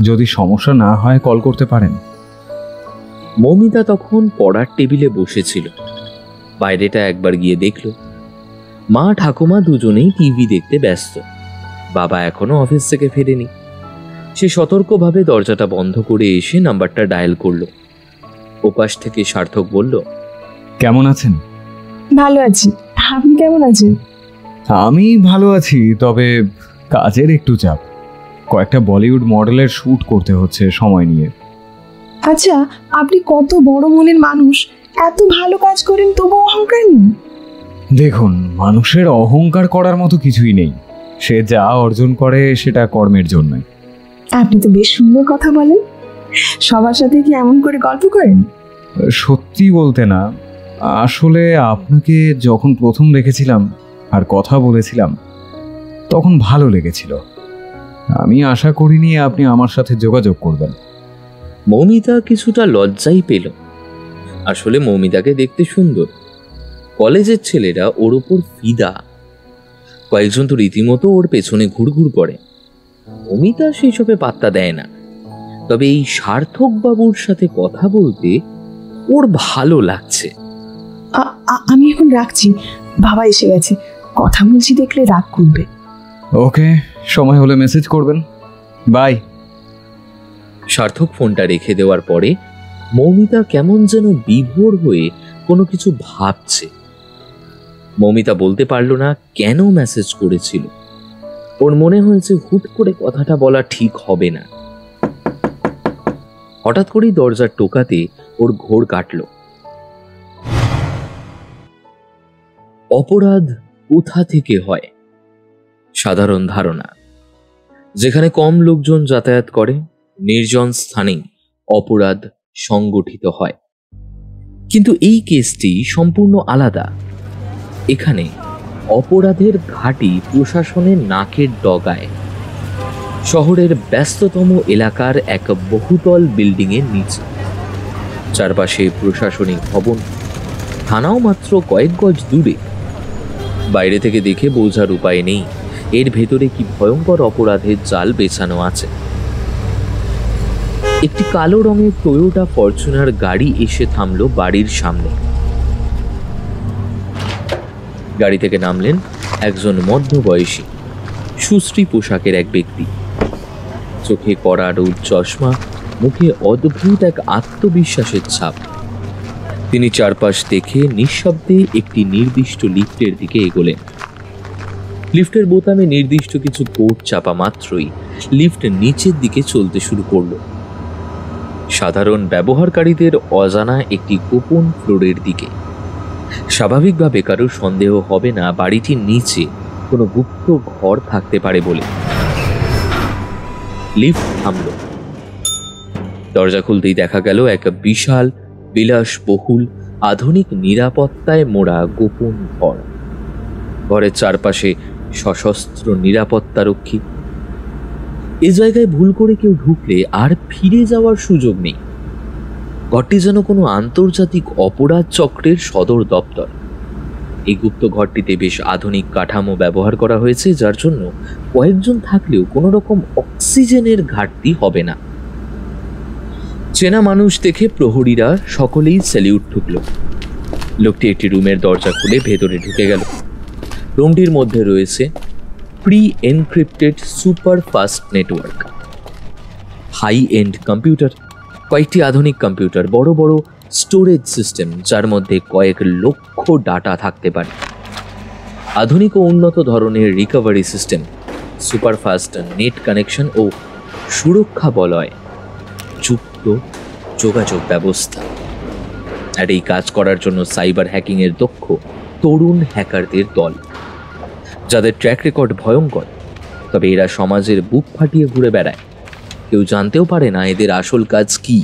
যদি সমস্যা না হয় কল করতে পারেন। মৌমিতা তখন পড়ার টেবিলে বসেছিল। বাইরেটা একবার গিয়ে দেখল মা ঠাকুমা দুজনেই টিভি দেখতে ব্যস্ত। বাবা এখনো অফিস থেকে ফেরেনি। সে সতর্কভাবে দরজাটা বন্ধ করে এসে নাম্বারটা ডায়াল করলো। ওপাশ থেকে সার্থক বলল, কেমন আছেন? ভালো আছি, আপনি কেমন আছেন? আমি ভালো আছি, তবে কাজের একটু চাপ। কয়েকটা বলিউড মডেলের শ্যুট করতে হচ্ছে সময় নিয়ে। আচ্ছা, আপনি কত বড় মনের মানুষ, এত ভালো কাজ করেন তবু অহংকার নেই? দেখুন, মানুষের অহংকার করার মতো কিছুই নেই। সে যা অর্জন করে সেটা কর্মের জন্যই। আপনি তো বেশ সুন্দর কথা বলেন। সবার সাথে কি এমন করে গল্প করেন? সত্যি বলতে না, আসলে আপনাকে যখন প্রথম দেখেছিলাম আর কথা বলেছিলাম তখন ভালো লেগেছিল। আমি আশা করিনি আপনি আমার সাথে যোগাযোগ করবেন। মৌমিতা কিছুটা লজ্জাই পেল। আসলে মৌমিতাকে দেখতে সুন্দর। কলেজের ছেলেরা ওর ওপর ফিদা। কয়েকজন তো রীতিমতো ওর পেছনে ঘুরঘুর করে। মৌমিতা সেই সবে পাত্তা দেয় না। তবে এই সার্থক বাবুর সাথে কথা বলতে ওর ভালো লাগছে। আমি এখন রাখছি, বাবা এসে গেছে, কথা বলছি দেখলে রাগ করবে। ওকে, সময় হলে মেসেজ করবেন। বাই। সার্থক ফোনটা রেখে দেওয়ার পরে মৌমিতা কেমন যেন বিভোর হয়ে কোনো কিছু ভাবছে। মৌমিতা বলতে পারল না কেন মেসেজ করেছিল। ওর মনে হয়েছে হুট করে কথাটা বলা ঠিক হবে না। হঠাৎ করেই দরজার টোকাতে ওর ঘোর কাটল। অপরাধ কোথা থেকে হয়? সাধারণ ধারণা, যেখানে কম লোকজন যাতায়াত করে, নির্জন স্থানেই অপরাধ সংগঠিত হয়। কিন্তু এই কেসটি সম্পূর্ণ আলাদা। এখানে অপরাধের ঘাঁটি প্রশাসনের নাকের ডগায়, শহরের ব্যস্ততম এলাকার এক বহুতল বিল্ডিংয়ের নিচে। চারপাশে প্রশাসনিক ভবন, থানাও মাত্র কয়েক গজ দূরে। বাইরে থেকে দেখে বোঝার উপায় নেই এর ভেতরে কি ভয়ঙ্কর অপরাধের জাল বেছানো আছে। একটি কালো রঙের টয়োটা ফরচুনার গাড়ি এসে থামল বাড়ির সামনে। গাড়ি থেকে নামলেন একজন মধ্যবয়সী সুশ্রী পোশাকের এক ব্যক্তি। চোখে কড়া রোদ চশমা, মুখে অদ্ভুত এক আত্মবিশ্বাসের ছাপ। তিনি চারপাশ দেখে নিঃশব্দে একটি নির্দিষ্ট লিফটের দিকে এগোলেন। লিফটের বোতামে নির্দিষ্ট কিছু কোড চাপা মাত্রই লিফট নিচের দিকে চলতে শুরু করল। সাধারণ ব্যবহারকারীদের অজানা একটি গোপন ফ্লোরের দিকে। স্বাভাবিকভাবে কারোর সন্দেহ হবে না বাড়িটির নিচে কোনো গুপ্ত ঘর থাকতে পারে বলে। লিফট থামল। দরজা খুলতেই দেখা গেল এক বিশাল বিলাসবহুল আধুনিক নিরাপত্তায় মোড়া গোপন ঘর। ঘরের চারপাশে সশস্ত্র নিরাপত্তারক্ষী। এ জায়গায় ভুল করে কেউ ঢুকলে আর ফিরে যাওয়ার সুযোগ নেই। ঘরটি যেন কোনো আন্তর্জাতিক অপরাধ চক্রের সদর দপ্তর। এই গুপ্ত ঘরটিতে বেশ আধুনিক কাঠামো ব্যবহার করা হয়েছে, যার জন্য কয়েকজন থাকলেও কোনো রকম অক্সিজেনের ঘাটতি হবে না। চেনা মানুষ দেখে প্রহরীরা সকলেই স্যালিউট ঠুকল। লোকটি একটি রুমের দরজা খুলে ভেতরে ঢুকে গেল। রুমটির মধ্যে রয়েছে pre encrypted super fast network, high end computer, কয়েকটি আধুনিক কম্পিউটার, বড় বড় স্টোরেজ সিস্টেম যার মধ্যে কয়েক লক্ষ ডাটা থাকতে পারে, আধুনিক ও উন্নত ধরনের recovery system, superfast net connection ও সুরক্ষা বলয় যুক্ত যোগাযোগ ব্যবস্থা। আর এই কাজ করার জন্য সাইবার হ্যাকিংয়ের দক্ষ তরুণ হ্যাকারদের দল, যাদের ট্র্যাক রেকর্ড ভয়ঙ্কর। তবে এরা সমাজের বুক ফাটিয়ে ঘুরে বেড়ায়। কেউ জানতেও পারে না এদের আসল কাজ কি।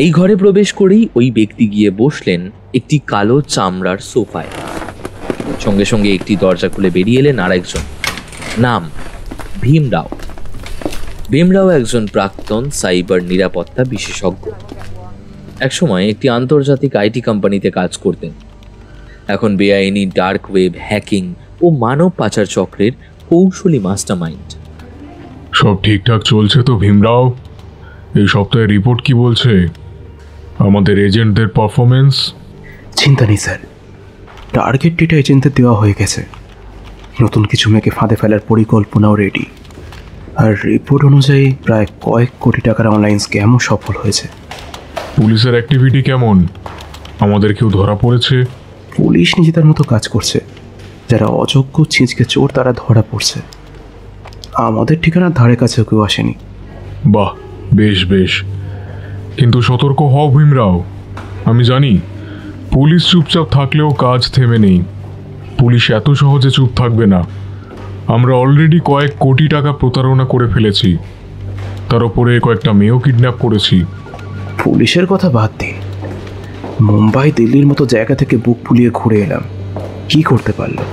এই ঘরে প্রবেশ করেই ওই ব্যক্তি গিয়ে বসলেন একটি কালো চামড়ার সোফায়। সঙ্গে সঙ্গে একটি দরজা খুলে বেরিয়ে এলেন আরেকজন। নাম ভীম রাও, ভীমরাও একজন প্রাক্তন সাইবার নিরাপত্তা বিশেষজ্ঞ। একসময় একটি আন্তর্জাতিক আইটি কোম্পানিতে কাজ করতেন। এখন বেআইনি ডার্ক ওয়েব, হ্যাকিং ও মানব পাচার চক্রের কৌশলী মাস্টারমাইন্ড। সব ঠিকঠাক চলছে তো ভীমরাও? এই সপ্তাহে রিপোর্ট কি বলছে? আমাদের এজেন্টদের পারফরমেন্স? চিন্তা নেই স্যার, টার্গেট ডেটা এজেন্টদের দেওয়া হয়ে গেছে। নতুন কিছু মেয়েকে ফাঁদে ফেলার পরিকল্পনাও রেডি। আর রিপোর্ট অনুযায়ী প্রায় কয়েক কোটি টাকার অনলাইন স্ক্যামও সফল হয়েছে। পুলিশের অ্যাক্টিভিটি কেমন? আমাদের কেউ ধরা পড়েছে? পুলিশ নিজেদের মতো কাজ করছে। যারা অযোগ্য ছিঁচকে চোর তারা ধরা পড়ছে। আমাদের ঠিকানার ধারে কাছেও কেউ আসেনি। বাহ, বেশ বেশ, কিন্তু সতর্ক হও ভীমরাও। আমি জানি পুলিশ চুপচাপ থাকলেও কাজ থেমে নেই। পুলিশ এত সহজে চুপ থাকবে না। আমরা অলরেডি কয়েক কোটি টাকা প্রতারণা করে ফেলেছি, তার উপরে কয়েকটা মেয়েও কিডন্যাপ করেছি। পুলিশের কথা বাদ দিই, মুম্বাই দিল্লির মতো জায়গা থেকে বুক ফুলিয়ে ঘুরে এলাম, কি করতে পারলো?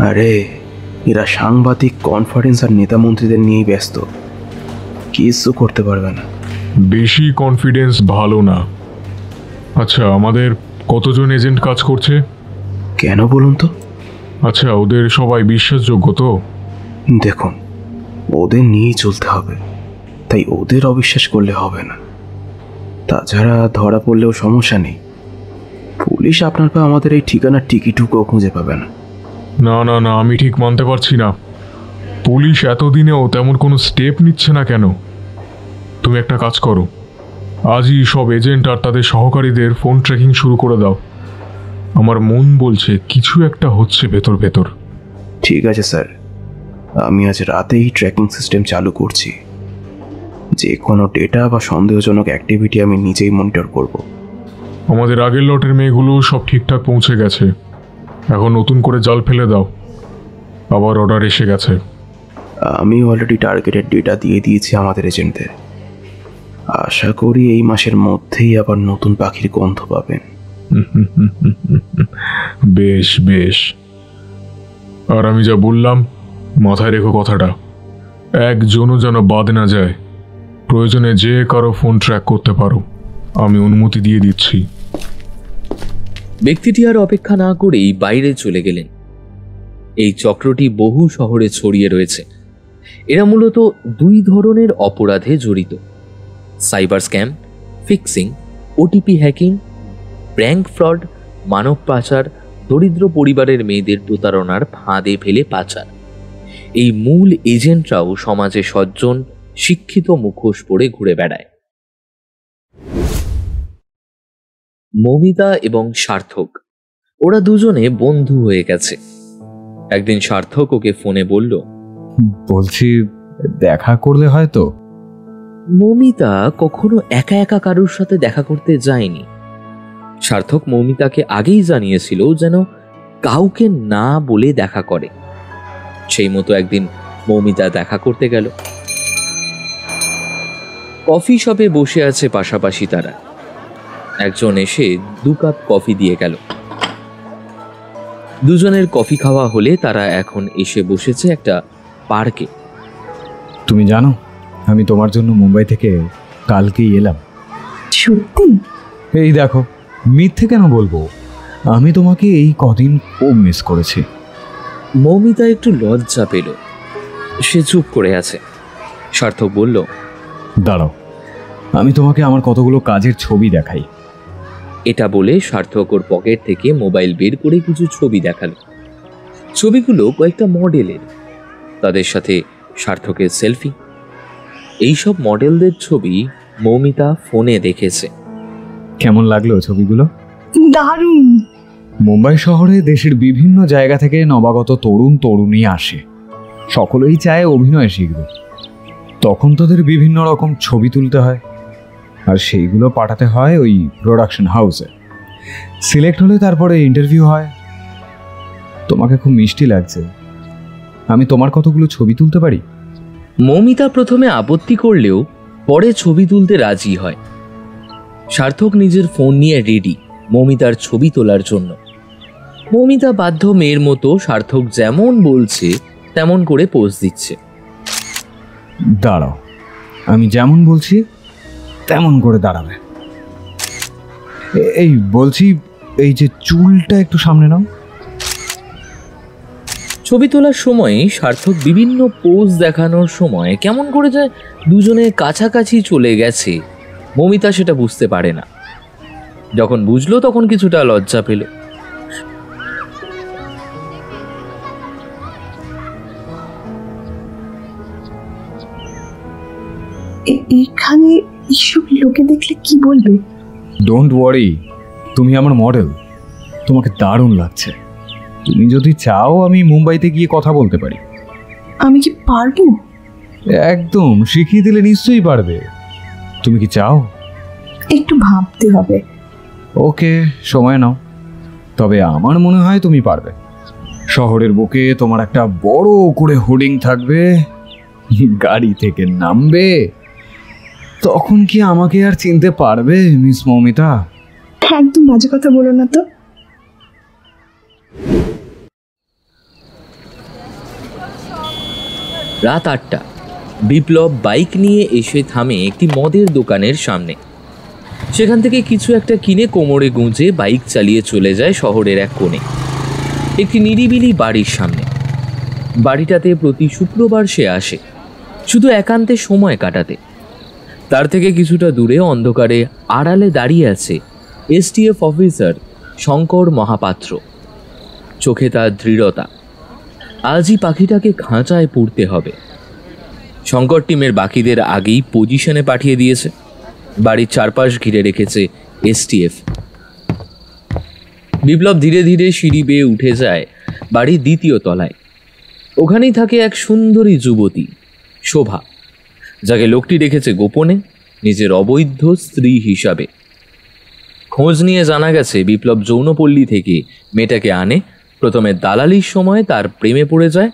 আরে এরা সাংবাদিক, কনফারেন্স আর নেতা মন্ত্রীদের নিয়েই ব্যস্ত, কিছু করতে পারবে না। বেশি কনফিডেন্স ভালো না। আচ্ছা, আমাদের কতজন এজেন্ট কাজ করছে? কেন বলুন তো? আচ্ছা, ওদের সবাই বিশ্বাসযোগ্য তো? দেখুন, ওদের নিয়েই চলতে হবে, তাই ওদের অবিশ্বাস করলে হবে না। তাছাড়া ধরা পড়লেও সমস্যা নেই, পুলিশ আপনার পা আমাদের এই ঠিকানার টিকিটুকুও খুঁজে পাবে না। না না না, আমি ঠিক মানতে পারছি না। পুলিশ এতদিনেও তেমন কোনো স্টেপ নিচ্ছে না কেন? তুমি একটা কাজ করো, আজই সব এজেন্ট আর তাদের সহকারীদের ফোন ট্র্যাকিং শুরু করে দাও। আমার মন বলছে কিছু একটা হচ্ছে ভেতর ভেতর। ঠিক আছে স্যার, আমি আজ রাতেই ট্র্যাকিং সিস্টেম চালু করছি। যে কোনো ডেটা বা সন্দেহজনক অ্যাক্টিভিটি আমি নিজেই মনিটর করব। আমাদের আগের লটের মেয়েগুলো সব ঠিকঠাক পৌঁছে গেছে। এখন নতুন করে জাল ফেলে দাও, আবার অর্ডার এসে গেছে। আমি অলরেডি টার্গেটের ডেটা দিয়ে দিয়েছি আমাদের এজেন্টদের। আশা করি এই মাসের মধ্যেই আবার নতুন পাখির গন্ধ পাবেন। বেশ বেশ, আর আমি যা বললাম মাথায় রেখো কথাটা, একজনও যেন বাদ না যায়। প্রয়োজনে যে কারো ফোন ট্র্যাক করতে পারো, আমি অনুমতি দিয়ে দিচ্ছি। ব্যক্তিটি আর অপেক্ষা না করেই বাইরে চলে গেলেন। এই চক্রটি বহু শহরে ছড়িয়ে রয়েছে। এরা মূলত দুই ধরনের অপরাধে জড়িত: cyber scam, fixing, OTP hacking, bank fraud, মানব পাচার, দরিদ্র পরিবারের মেয়েদের প্রতারণার ফাঁদে ফেলে পাচার। এই মূল এজেন্টরাও সমাজে সজ্জন, শিক্ষিত মুখোশ পরে ঘুরে বেড়ায়। মৌমিতা এবং সার্থক, ওরা দুজনে বন্ধু হয়ে গেছে। একদিন সার্থক ওকে ফোনে বলল, বলছি দেখা করলে হয়তো। মৌমিতা কখনো একা একা কারোর সাথে দেখা করতে যায়নি। সার্থক মৌমিতাকে আগেই জানিয়েছিল যেন কাউকে না বলে দেখা করে। সেই মতো একদিন মৌমিতা দেখা করতে গেল। কফি শপে বসে আছে পাশাপাশি তারা। একজন এসে 2 কাপ কফি দিয়ে গেল। দুজনের কফি খাওয়া হলে তারা এখন এসে বসেছে একটা পার্কে। তুমি জানো, আমি তোমার জন্য মুম্বাই থেকে কালকেই এলাম। সত্যি? এই দেখো, মিথ্যে কেন বলবো? আমি তোমাকে এই কদিন খুব মিস করেছি। মৌমিতা একটু লজ্জা পেল, সে চুপ করে আছে। সার্থক বলল, দাঁড়াও, আমি তোমাকে আমার কতগুলো কাজের ছবি দেখাই। এটা বলে সার্থক ওর পকেট থেকে মোবাইল বের করে কিছু ছবি দেখালো। ছবিগুলো কয়েকটা মডেলের, তাদের সাথে সার্থকের সেলফি। এইসব মডেলদের ছবি মৌমিতা ফোনে দেখেছে। কেমন লাগলো ছবিগুলো? দারুণ। মুম্বাই শহরে দেশের বিভিন্ন জায়গা থেকে নবাগত তরুণ তরুণী আসে। সকলেই চায় অভিনয় শিখবে। তখন তাদের বিভিন্ন রকম ছবি তুলতে হয়, আর সেইগুলো পাঠাতে হয় ওই প্রোডাকশন হাউসে। সিলেক্ট হলে তারপরে ইন্টারভিউ হয়। তোমাকে খুব মিষ্টি লাগছে। আমি তোমার কতগুলো ছবি তুলতে পারি? মৌমিতা প্রথমে আপত্তি করলেও পরে ছবি তুলতে রাজি হয়। সার্থক নিজের ফোন নিয়ে রেডি মৌমিতার ছবি তোলার জন্য। মৌমিতা বাধ্য মেয়ের মতো সার্থক যেমন বলছে তেমন করে পোজ দিচ্ছে। দাঁড়াও, আমি যেমন বলছি তেমন করে দাঁড়াবে। এই বলছি, এই যে চুলটা একটু সামনে নাও। ছবি তোলার সময় সার্থক বিভিন্ন পোজ দেখানোর সময় কেমন করে যায় দুজনে কাছাকাছি চলে গেছে, মমিতা সেটা বুঝতে পারে না। যখন বুঝলো তখন কিছুটা লজ্জা পেল। এখানে এইসব লোকে দেখলে কি বলবে? ডোন্ট ওয়ারি, তুমি আমার মডেল, তোমাকে দারুণ লাগছে। তুমি যদি চাও আমি মুম্বাইতে গিয়ে কথা বলতে পারি। আমি কি পারবো? একদম, শিখিয়ে দিলে নিশ্চয়ই পারবে। তুমি কি চাও? একটু ভাবতে হবে। ওকে, সময় নাও। তবে আমার মনে হয় তুমি পারবে। শহরের বুকে তোমার একটা বড় করে হোর্ডিং থাকবে, গাড়ি থেকে নামবে, তখন কি আমাকে আর চিনতে পারবে মিস মৌমিতা? একদম বাজে কথা বলো না তো। রাত 8টা। বিপ্লব বাইক নিয়ে এসে থামে একটি মদের দোকানের সামনে। সেখান থেকে কিছু একটা কিনে কোমরে গুঁজে বাইক চালিয়ে চলে যায় শহরের এক কোণে, একটি নিরিবিলি বাড়ির সামনে। বাড়িটাতে প্রতি শুক্রবার সে আসে শুধু একান্তে সময় কাটাতে। তার থেকে কিছুটা দূরে অন্ধকারে আড়ালে দাঁড়িয়ে আছে এসটিএফ অফিসার শঙ্কর মহাপাত্র। চোখে তার দৃঢ়তা। আজই পাখিটাকে খাঁচায় পুড়তে হবে। শঙ্কর টিমের বাকিদের আগেই পজিশনে পাঠিয়ে দিয়েছে। বাড়ির চারপাশ ঘিরে রেখেছে এসটিএফ। বিপ্লব ধীরে ধীরে সিঁড়ি বেয়ে উঠে যায় বাড়ির দ্বিতীয় তলায়। ওখানেই থাকে এক সুন্দরী যুবতী, শোভা, যাকে লোকটি রেখেছে গোপনে নিজের অবৈধ স্ত্রী হিসাবে। খোঁজ নিয়ে জানা গেছে বিপ্লব যৌনপল্লী থেকে মেয়েটাকে আনে। প্রথমে দালালির সময় তার প্রেমে পড়ে যায়।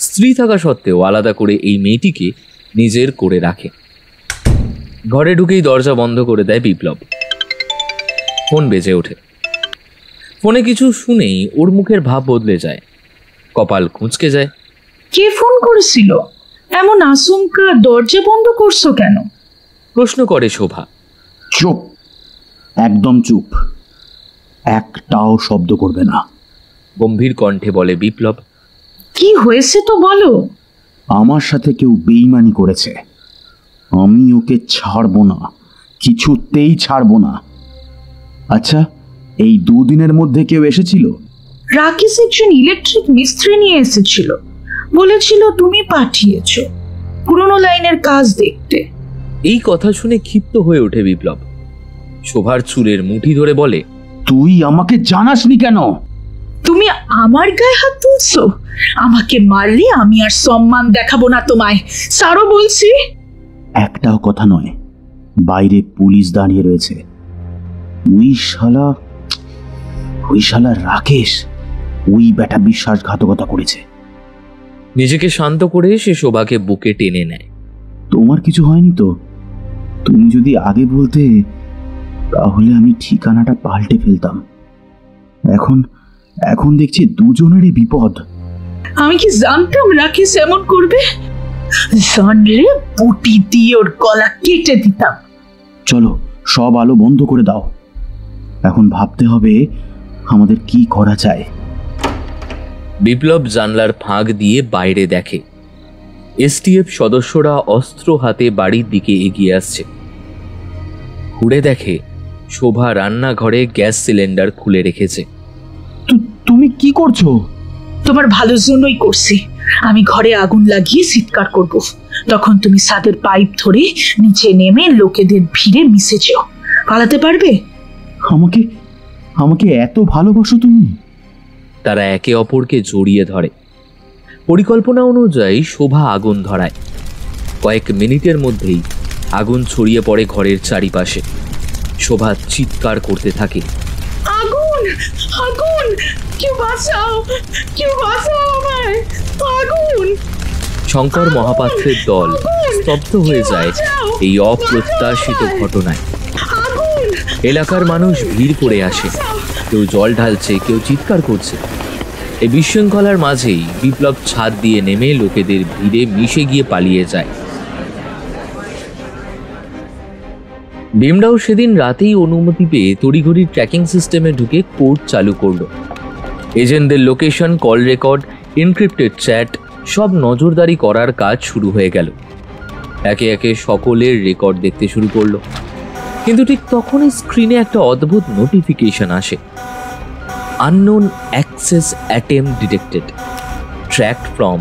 স্ত্রী থাকা সত্ত্বেও আলাদা করে এই মেয়েটিকে নিজের করে রাখে। ঘরে ঢুকেই দরজা বন্ধ করে দেয় বিপ্লব। ফোন বেজে ওঠে। ফোনে কিছু শুনেই ওর মুখের ভাব বদলে যায়, কপাল কুঁচকে যায়। কে ফোন করেছিল? এমন আশঙ্কা, দরজা বন্ধ করছো কেন? প্রশ্ন করে শোভা। চুপ, একদম চুপ, একটাও শব্দ করবে না, গম্ভীর কণ্ঠে বলে বিপ্লব। কি হয়েছে তো বলো। আমার সাথে কেউ বেইমানি করেছে, আমি ওকে ছাড়বো না, কিছুতেই ছাড়বো না। আচ্ছা, এই দুদিনের মধ্যে কেউ এসেছিল? রাকেশ একজন ইলেকট্রিক মিস্ত্রি নিয়ে এসেছিল, বলেছিল তুমি পাঠিয়েছো পুরনো লাইনের কাজ দেখতে। এই কথা শুনে ক্ষিপ্ত হয়ে ওঠে বিপ্লব। শোভার চুলের মুঠি ধরে বলে, তুই আমাকে জানাসনি কেন? তুমি আমার গায়ে হাত তুলছো? আমাকে মারলে আমি আর সম্মান দেখাবো না তোমায়, সারো বলছি। একটাও কথা নয়, বাইরে পুলিশ দাঁড়িয়ে রয়েছে। ওই শালা রাকেশ, ওই বেটা বিশ্বাসঘাতকতা করেছে। নিজেকে শান্ত করে সে শোভাকে বুকে টেনে নেয়। তোমার কিছু হয়নি তো? তুমি যদি আগে বলতে তাহলে আমি ঠিকানাটা পাল্টে ফেলতাম। এখন দেখছি দুজনেরই বিপদ। আমি কি জানতাম রাকেশ এমন করবে? জানলে বটি দিয়ে ওর গলা কেটে দিতাম। চলো, সব আলো বন্ধ করে দাও। এখন ভাবতে হবে আমাদের কি করা যায়। বিপ্লব জানলার ফাঁক দিয়ে বাইরে দেখে এসটিএফ সদস্যরা অস্ত্র হাতে বাড়ির দিকে এগিয়ে আসছে। ঘুরে দেখে শোভা রান্নাঘরে গ্যাস সিলিন্ডার খুলে রেখেছে। তুমি কি করছো? তোমার ভালোর জন্যই করছি। আমি ঘরে আগুন লাগিয়ে চিৎকার করব, তখন তুমি ছাদের পাইপ ধরে নিচে নেমে লোকেদের ভিড়ে মিশে যাও। পালাতে পারবে? আমাকে এত ভালোবাসো তুমি? তারা একে অপরকে জড়িয়ে ধরে। পরিকল্পনা অনুযায়ী শোভা আগুন ধরায়। কয়েক মিনিটের মধ্যেই আগুন ছড়িয়ে পড়ে ঘরের চারিপাশে। শোভা চিৎকার করতে থাকে, আগুন আগুন, কেউ বাঁচাও, কেউ বাঁচাও আমায়, আগুন। শঙ্কর মহাপাত্রের দল স্তব্ধ হয়ে যায় এই অপ্রত্যাশিত ঘটনায়। এলাকার মানুষ ভিড় করে আসে, কেউ জল ঢালছে, কেউ চিৎকার করছে। এই বিশৃঙ্খলার মাঝেই বিপ্লব ছাদ দিয়ে নেমে লোকেদের ভিড়ে মিশে গিয়ে পালিয়ে যায়। ভীমরাও সেদিন রাতেই অনুমতি পেয়ে তড়িঘড়ি ট্র্যাকিং সিস্টেমে ঢুকে কোড চালু করল। এজেন্টদের location, call record, encrypted chat সব নজরদারি করার কাজ শুরু হয়ে গেল। একে একে সকলের রেকর্ড দেখতে শুরু করলো। কিন্তু ঠিক তখনই স্ক্রিনে একটা অদ্ভুত নোটিফিকেশন আসে, unknown access attempt detected, tracked from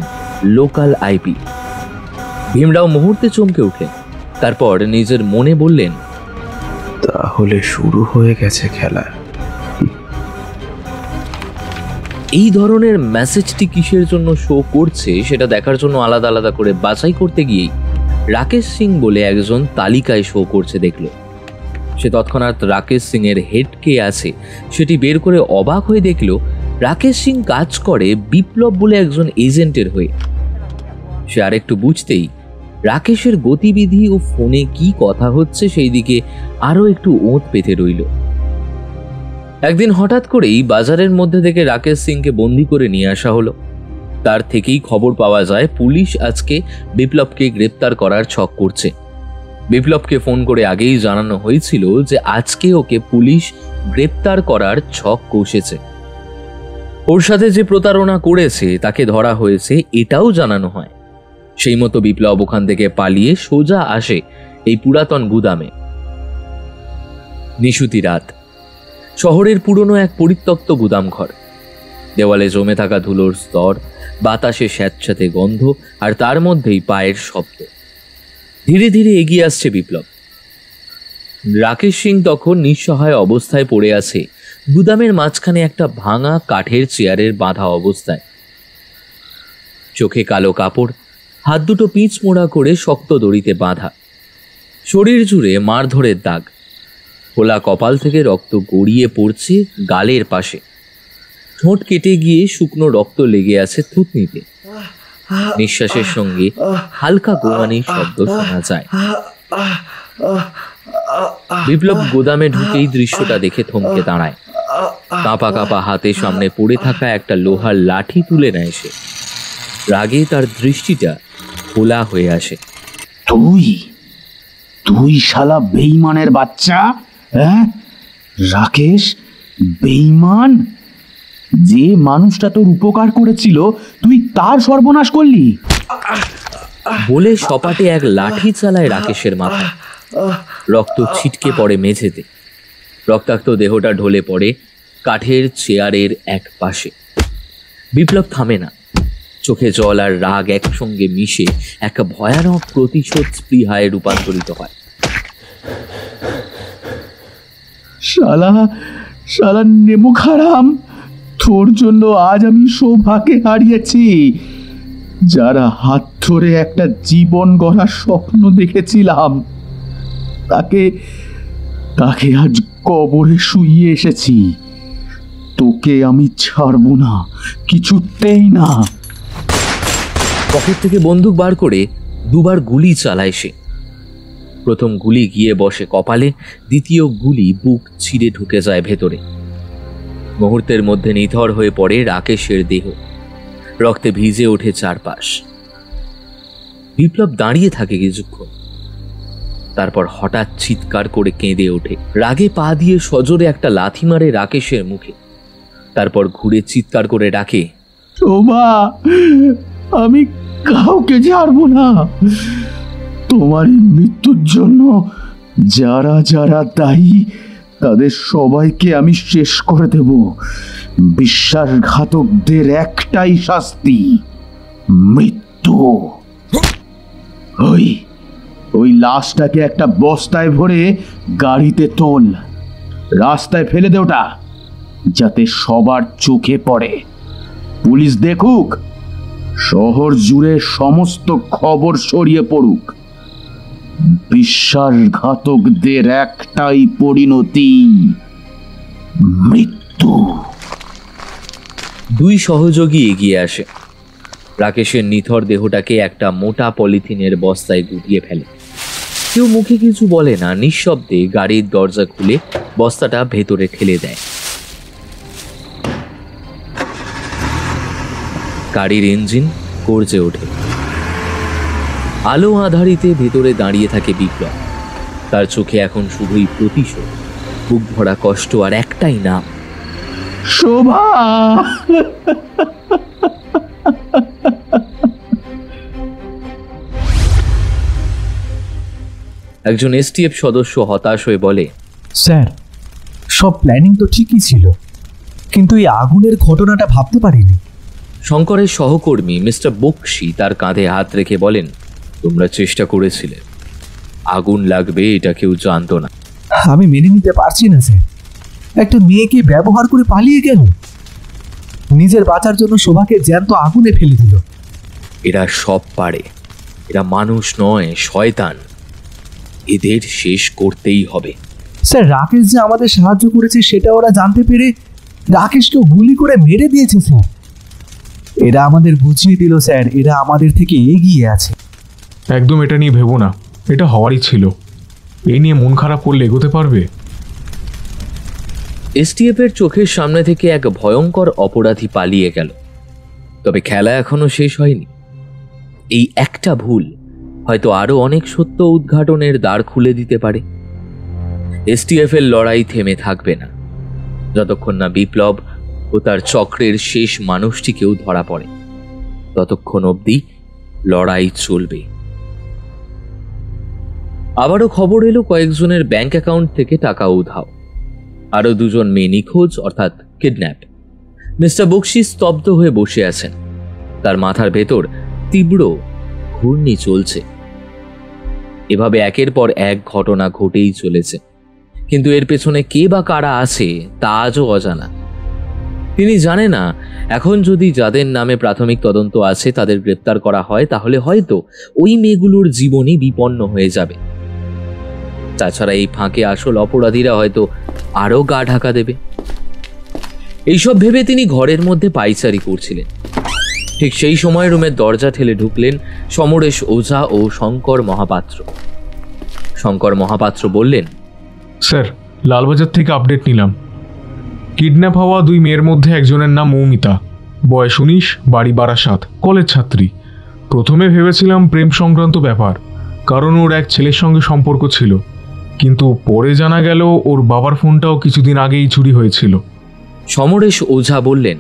local IP. Bhimrao মুহূর্তে চমকে উঠলেন, তারপর নিজের মনে বললেন, তাহলে শুরু হয়ে গেছে খেলা। এই ধরনের মেসেজটি কিসের জন্য শো করছে সেটা দেখার জন্য আলাদা আলাদা করে বাছাই করতে গিয়েই রাকেশ সিং বলে একজন তালিকায় শো করছে দেখল। সে তৎক্ষণাৎ রাকেশ সিং এর হেড কে আছে সেটি বের করে অবাক হয়ে দেখল রাকেশ সিং কাজ করে বিপ্লব বলে একজন এজেন্টের হয়ে। সে আরেকটু বুঝতেই রাকেশের গতিবিধি ও ফোনে কি কথা হচ্ছে সেই দিকে আরো একটু ওঁত পেতে রইল। একদিন হঠাৎ করেই বাজারের মধ্যে থেকে রাকেশ সিংকে বন্দি করে নিয়ে আসা হলো। তার থেকেই খবর পাওয়া যায় পুলিশ আজকে বিপ্লবকে গ্রেপ্তার করার ছক করছে। বিপ্লবকে ফোন করে আগেই জানানো হয়েছিল যে আজকে ওকে পুলিশ গ্রেপ্তার করার ছক কষেছে। ওর সাথে যে প্রতারণা করেছে তাকে ধরা হয়েছে এটাও জানানো হয়। সেই মতো বিপ্লব ওখান থেকে পালিয়ে সোজা আসে এই পুরাতন গুদামে। নিশুতি রাত, শহরের পুরনো এক পরিত্যক্ত গুদাম ঘর। দেওয়ালে জমে থাকা ধুলোর স্তর, বাতাসে স্যাঁতস্যাঁতে গন্ধ, আর তার মধ্যেই পায়ের শব্দ। ধীরে ধীরে এগিয়ে আসছে বিপ্লব। রাকেশ সিং তখন নিঃসহায় অবস্থায় পড়ে আছে গুদামের মাঝখানে একটা ভাঙা কাঠের চেয়ারের বাঁধা অবস্থায়। চোখে কালো কাপড়, হাত দুটো পিচ মোড়া করে শক্ত দড়িতে বাঁধা, শরীর জুড়ে মারধরের দাগ, খোলা কপাল থেকে রক্ত গড়িয়ে পড়ছে গালের পাশে। ঠোঁট কেটে গিয়ে শুকনো রক্ত লেগে আছে থুতনিতে। নিঃশ্বাসের সঙ্গে হালকা গোঙানির শব্দ শোনা যায়। বিপ্লব গোদামে ঢুকেই দৃশ্যটা দেখে থমকে দাঁড়ায়। কাঁপা কাঁপা হাতে সামনে পড়ে থাকা একটা লোহার লাঠি তুলে নেয় সে। রাগে তার দৃষ্টিটা খোলা হয়ে আসে। তুই শালা বেঈমানের বাচ্চা, হ্যাঁ? রাকেশ, বেঈমান? যে মানুষটা তোর উপকার করেছিল তুই তার সর্বনাশ করলি। বলে সপাটে এক লাঠি চালায় রাকেশের মাথায়। রক্ত ছিটকে পড়ে মেঝেতে। রক্তাক্ত দেহটা ঢলে পড়ে কাঠের চেয়ারের এক পাশে। বিপ্লব থামে না। চোখে জল আর রাগ একসঙ্গে মিশে এক ভয়ানক প্রতিশোধ স্পৃহায় রূপান্তরিত হয়। শালা নেমুখ হারাম, তোর জন্য আজ আমি সৌভাগ্যে হারিয়েছি। যারা হাত ধরে একটা জীবন গড়ার স্বপ্ন দেখেছিলাম তাকে আজ কবরে শুইয়ে এসেছি। তোকে আমি ছাড়বো না, কিছুতেই না। পকেট থেকে বন্দুক বার করে দুবার গুলি চালায় সে। প্রথম গুলি গিয়ে বসে কপালে, দ্বিতীয় গুলি বুক ছিঁড়ে ঢুকে যায় ভেতরে। মুহূর্তের মধ্যে নিথর হয়ে পড়ে রাকেশের দেহ। রক্তে ভিজে ওঠে চারপাশ। বিপ্লব দাঁড়িয়ে থাকে কিছুক্ষণ, তারপর হঠাৎ চিৎকার করে কেঁদে ওঠে। রাগে পা দিয়ে সজোরে একটা লাথি মারে রাকেশের মুখে। তারপর ঘুরে চিৎকার করে ডাকে, শোভা, আমি কাউকে ছাড়বো না। তোমার মৃত্যুর জন্য যারা যারা দায়ী তাদের সবাইকে আমি শেষ করে দেব। বিশ্বাসঘাতকদের একটাই শাস্তি, মৃত্যু। ওই লাশটাকে একটা বস্তায় ভরে গাড়িতে তোল, রাস্তায় ফেলে দে ওটা, যাতে সবার চোখে পড়ে, পুলিশ দেখুক, শহর জুড়ে সমস্ত খবর ছড়িয়ে পড়ুক। বিশ্বাসঘাতকদের একটাই পরিণতি, মৃত্যু। দুই সহযোগী এগিয়ে আসে। রাকেশের নিথর দেহটাকে একটা মোটা পলিথিনের বস্তায় গুটিয়ে ফেলে। কেউ মুখে কিছু বলে না, নিঃশব্দে গাড়ির দরজা খুলে বস্তাটা ভেতরে ঠেলে দেয়। গাড়ির ইঞ্জিন গর্জে ওঠে। আলো আধারিতে ভেতরে দাঁড়িয়ে থাকে বিপ্লব। তার চোখে এখন শুধুই প্রতিশোধ, বুক ভরা কষ্ট আর একটাই নাম, শোভা। একজন এসটিএফ সদস্য হতাশ হয়ে বলে, স্যার, সব প্ল্যানিং তো ঠিকই ছিল, কিন্তু এই আগুনের ঘটনাটা ভাবতে পারিনি। শঙ্করের সহকর্মী মিস্টার বক্সি তার কাঁধে হাত রেখে বলেন, তোমরা চেষ্টা করেছিলে, আগুন লাগবে এটা কেউ জানতো না। আমি মেনে নিতে পারছি না স্যার, একটা মেয়েকে ব্যবহার করে পালিয়ে গেল, নিজের বাঁচার জন্য শোভাকে জ্যান্ত আগুনে ফেলে দিল। এরা সব পারে, এরা মানুষ নয়, শয়তান। এদের শেষ করতেই হবে। স্যার, রাকেশ যে আমাদের সাহায্য করেছে সেটা ওরা জানতে পেরে রাকেশকে গুলি করে মেরে দিয়েছে স্যার। এরা আমাদের বুঝিয়ে দিল স্যার, এরা আমাদের থেকে এগিয়ে আছে। একদম এটা নিয়ে ভেবো না, এটা হওয়ারই ছিল। এই নিয়ে মন খারাপ করলে এগোতে পারবে? এসটিএফ এর চোখের সামনে থেকে এক ভয়ঙ্কর অপরাধী পালিয়ে গেল, তবে খেলা এখনো শেষ হয়নি। এই একটা ভুল হয়তো আরো অনেক সত্য উদ্ঘাটনের দ্বার খুলে দিতে পারে। এসটিএফ এর লড়াই থেমে থাকবে না যতক্ষণ না বিপ্লব ও তার চক্রের শেষ মানুষটিকেও ধরা পড়ে। ততক্ষণ অবধি লড়াই চলবে। আবারও খবর এলো কয়েকজনের ব্যাংক অ্যাকাউন্ট থেকে টাকা উধাও, আরো দুজন মেয়ে নিখোঁজ অর্থাৎ কিডন্যাপ। মিস্টার বক্সি স্তব্ধ হয়ে বসে আছেন, তার মাথার ভেতর তীব্র ঘূর্ণি চলছে। এভাবে একের পর এক ঘটনা ঘটেই চলেছে, কিন্তু এর পেছনে কে বা কারা আছে তা আজও অজানা। তিনি জানে না এখন যদি যাদের নামে প্রাথমিক তদন্ত আছে তাদের গ্রেপ্তার করা হয় তাহলে হয়তো ওই মেয়েগুলোর জীবনই বিপন্ন হয়ে যাবে। তাছাড়া এই ফাঁকে আসল অপরাধীরা হয়তো আরো গা ঢাকা দেবে। এইসব ভেবে তিনি ঘরের মধ্যে পায়চারি করছিলেন। ঠিক সেই সময় রুমের দরজা ঠেলে ঢুকলেন সমরেশ ওঝা ও শঙ্কর মহাপাত্র। শঙ্কর মহাপাত্র বললেন, স্যার, লালবাজার থেকে আপডেট নিলাম। কিডন্যাপ হওয়া দুই মেয়ের মধ্যে একজনের নাম মৌমিতা, বয়স 19, বাড়ি বারাসাত, কলেজ ছাত্রী। প্রথমে ভেবেছিলাম প্রেম সংক্রান্ত ব্যাপার, কারণ ওর এক ছেলের সঙ্গে সম্পর্ক ছিল, কিন্তু পরে জানা গেল ওর বাবার ফোনটাও কিছুদিন আগেই চুরি হয়েছিল। সমরেশ ওঝা বললেন,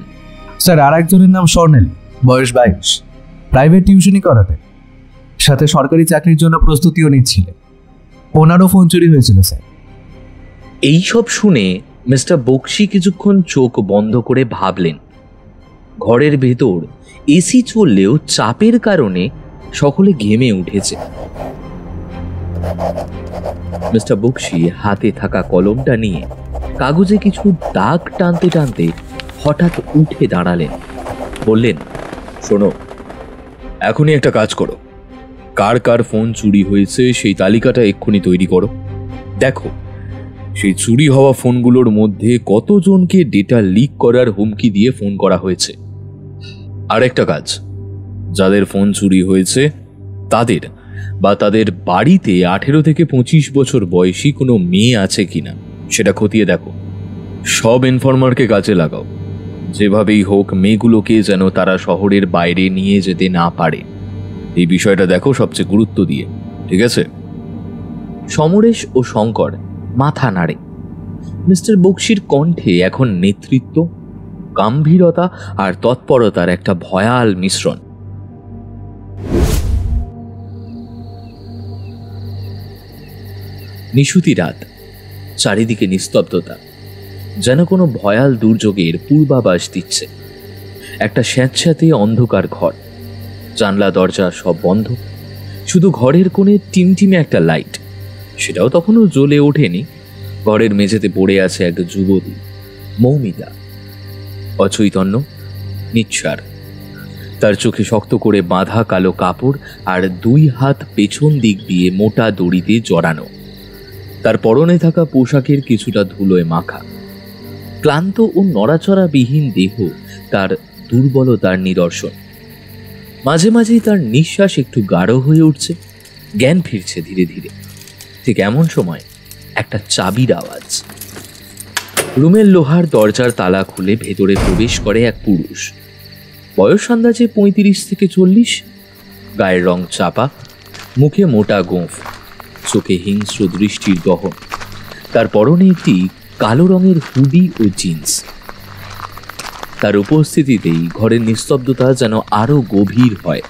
স্যার, আর একজনের নাম স্বর্ণেল, বয়স 22, প্রাইভেট টিউশনই করাতে, সাথে সরকারি চাকরির জন্য প্রস্তুতিও নিচ্ছিলেন। ওনারও ফোন চুরি হয়েছিল স্যার। এইসব শুনে মিস্টার বক্সি কিছুক্ষণ চোখ বন্ধ করে ভাবলেন। ঘরের ভেতর এসি চললেও চাপের কারণে সকলে ঘেমে উঠেছে। মিস্টার বক্সি হাতে থাকা কলমটা নিয়ে কাগজে কিছু দাগ টানতে টানতে হঠাৎ উঠে দাঁড়ালেন। বললেন, শোনো, এখনই একটা কাজ করো, কার কার ফোন চুরি হয়েছে সেই তালিকাটা এক্ষুনি তৈরি করো। দেখো সেই চুরি হওয়া ফোনগুলোর মধ্যে কতজনকে ডেটা লিক করার হুমকি দিয়ে ফোন করা হয়েছে। আর একটা কাজ, যাদের ফোন চুরি হয়েছে তাদের বা তাদের বাড়িতে 18 থেকে 25 বছর বয়সী কোনো মেয়ে আছে কিনা সেটা খতিয়ে দেখো। সব ইনফরমারকে কাজে লাগাও, যেভাবেই হোক মেয়েগুলোকে যেন তারা শহরের বাইরে নিয়ে যেতে না পারে। এই বিষয়টা দেখো সবচেয়ে গুরুত্ব দিয়ে, ঠিক আছে? সমরেশ ও শঙ্কর মাথা নাড়ে। মিস্টার বক্সির কণ্ঠে এখন নেতৃত্ব, গাম্ভীরতা আর তৎপরতার একটা ভয়াল মিশ্রণ। নিশুতি রাত, চারিদিকে নিস্তব্ধতা, যেন কোনো ভয়াল দুর্যোগের পূর্বাভাস দিচ্ছে। একটা স্যাঁতস্যাঁতে অন্ধকার ঘর, জানলা দরজা সব বন্ধ, শুধু ঘরের কোণে টিমটিমে একটা লাইট, সেটাও তখনও জ্বলে ওঠেনি। ঘরের মেঝেতে পড়ে আছে একটা যুবতী, মৌমিতা, অচৈতন্য, নিঃসার। তার চোখে শক্ত করে বাঁধা কালো কাপড় আর 2 হাত পেছন দিক দিয়ে মোটা দড়িতে জড়ানো। তার পরনে থাকা পোশাকের কিছুটা ধুলোয় মাখা। ক্লান্ত ও নড়াচড়াবিহীন দেহ তার দুর্বলতার নিদর্শন। মাঝে মাঝেই তার নিঃশ্বাস একটু গাঢ় হয়ে উঠছে, জ্ঞান ফিরছে ধীরে ধীরে। ঠিক এমন সময় একটা চাবির আওয়াজ। রুমের লোহার দরজার তালা খুলে ভেতরে প্রবেশ করে এক পুরুষ। বয়স আন্দাজে 35 থেকে 40, গায়ের রং চাপা, মুখে মোটা গোঁফ, চোখে হিংস্র দৃষ্টির দহন। তার পরনে একটি কালো রঙের হুডি ও জিন্স। তার উপস্থিতিতেই ঘরের নিস্তব্ধতা যেন আরো গভীর হয়।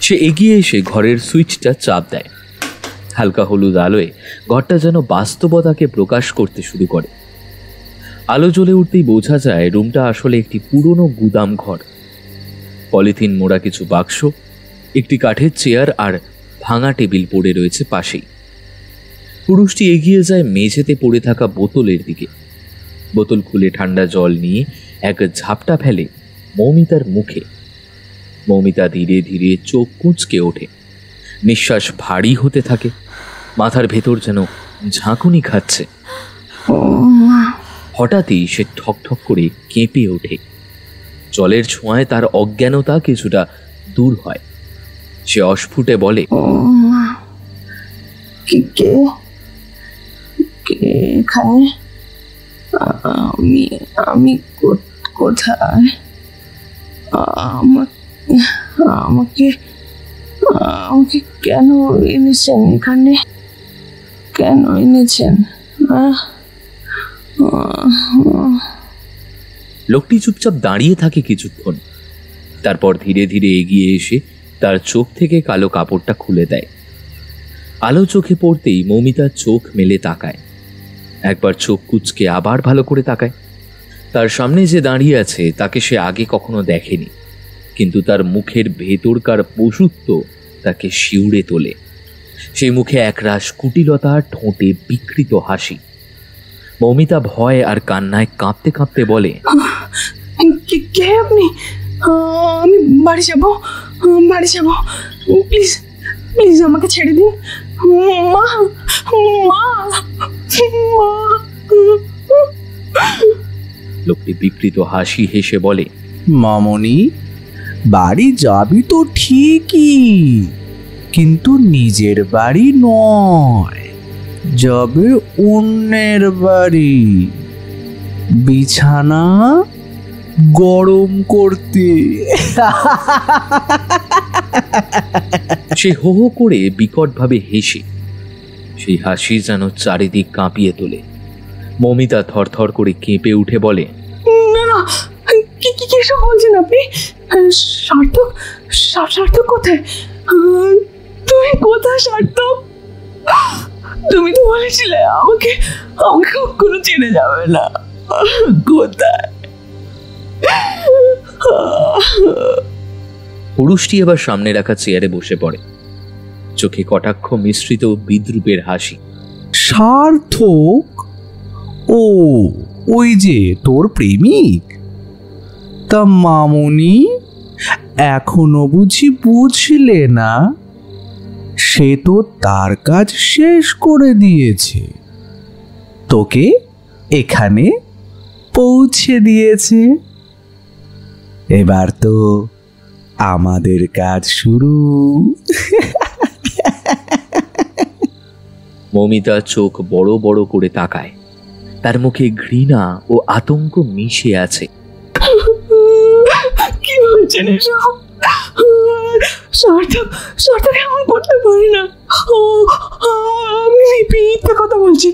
সে এগিয়ে এসে ঘরের সুইচটা চাপ দেয়। হালকা হলুদ আলোয় ঘরটা যেন বাস্তবতাকে প্রকাশ করতে শুরু করে। আলো জ্বলে উঠতেই বোঝা যায় রুমটা আসলে একটি পুরনো গুদাম ঘর। পলিথিন মোড়া কিছু বাক্স, একটি কাঠের চেয়ার আর ভাঙা টেবিল পড়ে রয়েছে পাশেই। পুরুষটি এগিয়ে যায় মেঝেতে পড়ে থাকা বোতলের দিকে। বোতল খুলে ঠান্ডা জল নিয়ে এক ঝাপটা ফেলে মৌমিতার মুখে। মৌমিতা ধীরে ধীরে চোখ কুঁচকে ওঠে, নিঃশ্বাস ভারী হতে থাকে, মাথার ভেতর যেন ঝাঁকুনি খাচ্ছে। হঠাৎই সে ঠকঠক করে কেঁপে ওঠে। জলের ছোঁয়ায় তার অজ্ঞানতা কিছুটা দূর হয়। সে অস্ফুটে বলে, আমি কোথায়? আমাকে কেন এনেছেন এখানে? কেন এনেছেন? লোকটি চুপচাপ দাঁড়িয়ে থাকে কিছুক্ষণ, তারপর ধীরে ধীরে এগিয়ে এসে তার চোখ থেকে কালো কাপড়টা খুলে দেয়। আলো চোখে পড়তেই মৌমিতা চোখ মেলে তাকায়। একবার চোখ কুঁচকে আবার ভালো করে তাকায়। তার সামনে যে দাঁড়িয়ে আছে তাকে সে আগে কখনো দেখেনি, কিন্তু তার মুখের ভেতরকার পশুত্ব তাকে শিউরে তোলে। সেই মুখে একরাশ কুটিলতা, ঠোঁটে বিকৃত হাসি। মৌমিতা ভয় আর কান্নায় কাঁপতে কাঁপতে বলে, কে আপনি? আমি বাড়ি যাব। প্লিজ প্লিজ আমাকে ছেড়ে দিন। মা মা মা। লোকটি বিকৃত হাসি হেসে বলে, মামনি, বাড়ি যাবি তো ঠিকই, কিন্তু নিজের বাড়ি নয়, যাবে অন্যের বাড়ি, বিছানা গরম করতে। সে হো হো করে বিকটভাবে হেসে, সেই হাসি যেন চারিদিক কাঁপিয়ে তোলে। মৌমিতা থরথর করে কেঁপে উঠে বলে, না না, কি সব বলছেন আপনি? সার্থক কোথায়? তুমি কোথায় সার্থক? তুমি তো বলেছিলে আমাকে কখনো ছেড়ে যাবে না। কোথায়? পুরুষটি এবার সামনে রাখা চেয়ারে বসে পড়ে, চোখে কটাক্ষ মিশ্রিত বিদ্রুপের হাসি। সার্থক? ও, ওই যে তোর প্রেমিক? তা মামনি, এখনো বুঝলে না? সে তো তার কাজ শেষ করে দিয়েছে, তোকে এখানে পৌঁছে দিয়েছে। এবার তো আমাদের কাজ শুরু। মৌমিতা চোখ বড় বড় করে তাকায়। তার মুখে ঘৃণা ও আতঙ্ক মিশে আছে। কি বলছেন এসব? সার্থক এমন করতে পারি না। আমি মিথ্যে কথা বলছি।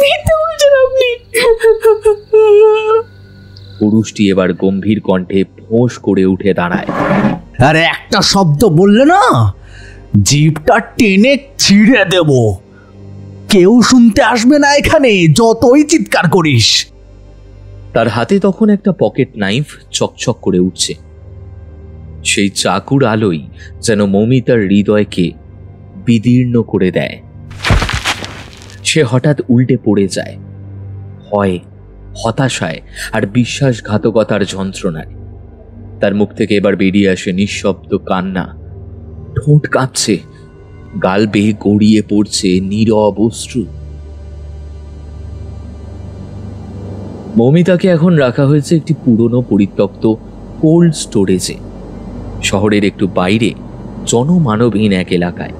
মিথ্যে বলছেন আপনি। পুরুষটি এবার গম্ভীর কণ্ঠে ফোঁস করে উঠে দাঁড়ায়। আরে একটা শব্দ বললে না, জিভটা টেনে ছিঁড়ে দেব। কেউ শুনতে আসবে না এখানে, যতই চিৎকার করিস। তার হাতে তখন একটা পকেট নাইফ চকচক করে উঠছে। সেই চাকুর আলোই যেন মৌমিতার হৃদয়কে বিদীর্ণ করে দেয়। সে হঠাৎ উল্টে পড়ে যায়, ভয়, হতাশায় আর বিশ্বাসঘাতকতার যন্ত্রণায়। তার মুখ থেকে এবার বেরিয়ে আসে নিঃশব্দ কান্না। ঠোঁট কাঁপছে, গাল বেয়ে গড়িয়ে পড়ছে নীরব অশ্রু। মৌমিতাকে এখন রাখা হয়েছে একটি পুরনো পরিত্যক্ত কোল্ড স্টোরেজে, শহরের একটু বাইরে জনমানবহীন এক এলাকায়।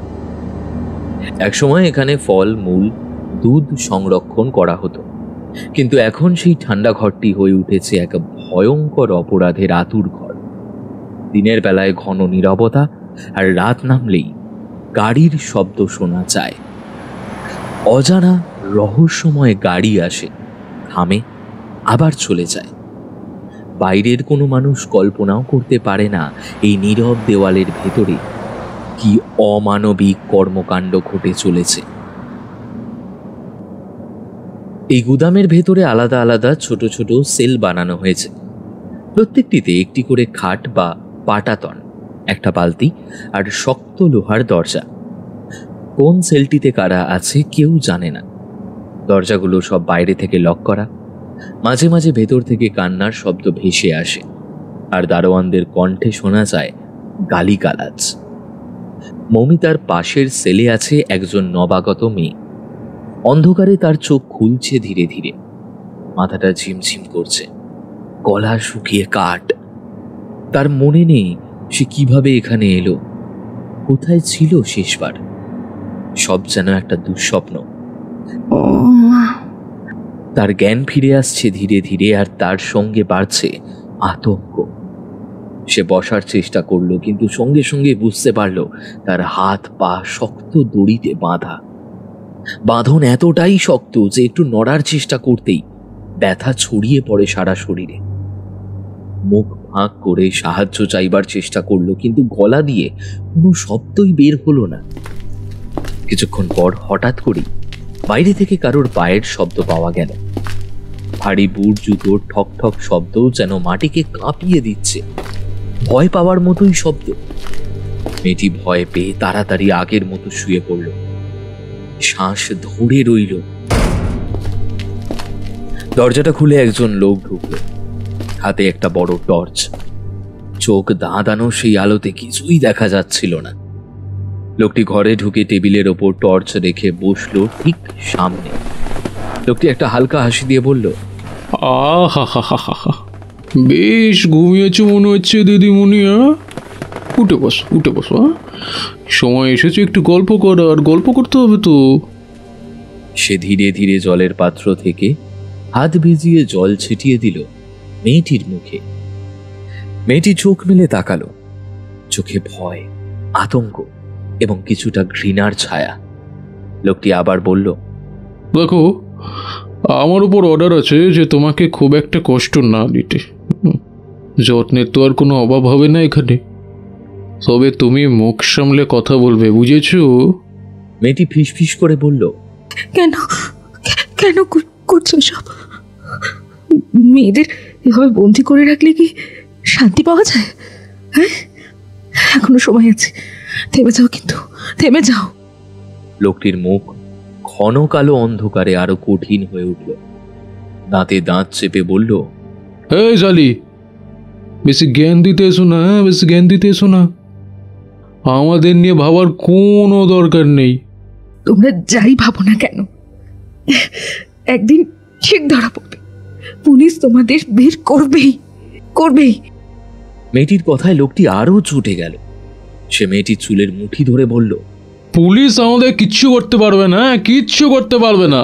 একসময় এখানে ফল, মূল, দুধ সংরক্ষণ করা হতো। কিন্তু এখন সেই ঠান্ডা ঘরটি হয়ে উঠেছে এক ভয়ঙ্কর অপরাধের আতুর ঘর। দিনের বেলায় ঘন নীরবতা, আর রাত নামলেই গাড়ির শব্দ শোনা যায়। অজানা রহস্যময় গাড়ি আসে, থামে, আবার চলে যায়। বাইরের কোনো মানুষ কল্পনাও করতে পারে না এই নীরব দেওয়ালের ভেতরে কি অমানবিক কর্মকাণ্ড ঘটে চলেছে। এই গুদামের ভেতরে আলাদা আলাদা ছোট ছোট সেল বানানো হয়েছে। প্রত্যেকটিতে একটি করে খাট বা পাটাতন, একটা বালতি আর শক্ত লোহার দরজা। কোন সেলটিতে কারা আছে কেউ জানে না। দরজাগুলো সব বাইরে থেকে লক করা। মাঝে মাঝে ভেতর থেকে কান্নার শব্দ ভেসে আসে, আর দারোয়ানদের কণ্ঠে শোনা যায় গালিগালাজ। মৌমিতার পাশের সেলে আছে একজন নবাগত মেয়ে। অন্ধকারে তার চোখ খুলছে ধীরে ধীরে, মাথাটা ঝিমঝিম করছে, গলা শুকিয়ে কাঠ। তার মনে নেই সে কিভাবে এখানে এলো, কোথায় ছিল শেষবার। সব যেন একটা দুঃস্বপ্ন। তার জ্ঞান ফিরে আসছে ধীরে ধীরে, আর তার সঙ্গে বাড়ছে আতঙ্ক। সে বসার চেষ্টা করলো, কিন্তু সঙ্গে সঙ্গে বুঝতে পারল তার হাত পা শক্ত দড়িতে বাঁধা। বাঁধন এতটাই শক্ত যে একটু নড়ার চেষ্টা করতেই ব্যথা ছড়িয়ে পড়ে সারা শরীরে। মুখ ফাঁক করে সাহায্য চাইবার চেষ্টা করলো, কিন্তু গলা দিয়ে কোনো শব্দই বের হলো না। কিছুক্ষণ পর হঠাৎ করেই বাইরে থেকে কারোর পায়ের শব্দ পাওয়া গেল। ভারী বুট জুতোর ঠক ঠক শব্দ যেন মাটিকে কাঁপিয়ে দিচ্ছে। ভয় পাওয়ার মতোই শব্দ। মেয়েটি ভয় পেয়ে তাড়াতাড়ি আগের মতো শুয়ে পড়ল, শ্বাস ধরে রইল। দরজাটা খুলে একজন লোক ঢুকলো, হাতে একটা বড় টর্চ। চোখ দাঁড়ানো সেই আলোতে কিছুই দেখা যাচ্ছিল না। লোকটি ঘরে ঢুকে টেবিলের ওপর টর্চ রেখে বসলো ঠিক সামনে। লোকটি একটা হালকা হাসি দিয়ে বলল, আহা, বেশ ঘুমিয়েছো মনে হচ্ছে দিদিমণি। উঠে বসো, উঠে বসো। সময় এসেছে একটু গল্প করার, গল্প করতে হবে তো। সে ধীরে ধীরে জলের পাত্র থেকে হাত ভিজিয়ে জল ছিটিয়ে দিল মেয়েটির মুখে। মেয়েটি চোখ মেলে তাকালো, চোখে ভয়, আতঙ্ক এবং কিছুটা ঘৃণার ছায়া। লোকটি আবার বলল, দেখো, আমার উপর অর্ডার আছে যে তোমাকে খুব একটা কষ্ট না দিতে। যত্নের তো আর কোনো অভাব হবে না এখানে, তবে তুমি মুখ সামলে কথা বলবে, বুঝেছো? মেয়েটি ফিসফিস করে বলল, কেন কেন করছো সব? মেয়েদের এভাবে বন্দি করে রাখলে কি শান্তি পাওয়া যায়? হ্যাঁ, এখনো সময় আছে, থেমে যাও, কিন্তু থেমে যাও। লোকটির মুখ ঘন কালো অন্ধকারে আরো কঠিন হয়ে উঠল। দাঁতে দাঁত চেপে বলল, এই জালি, বেশি জ্ঞান দিতে এসো না, বেশি জ্ঞান দিতে এসো না। আমাদের নিয়ে ভাবার কোনো দরকার নেই। তোমরা যাই ভাবো না কেন, একদিন ঠিক ধরা পড়বে। পুলিশ তোমাদের বের করবেই। মেয়েটির কথায় লোকটি আরো চটে গেল। সে মেয়েটির চুলের মুঠি ধরে বলল, পুলিশ আমাদের কিচ্ছু করতে পারবে না, কিচ্ছু করতে পারবে না।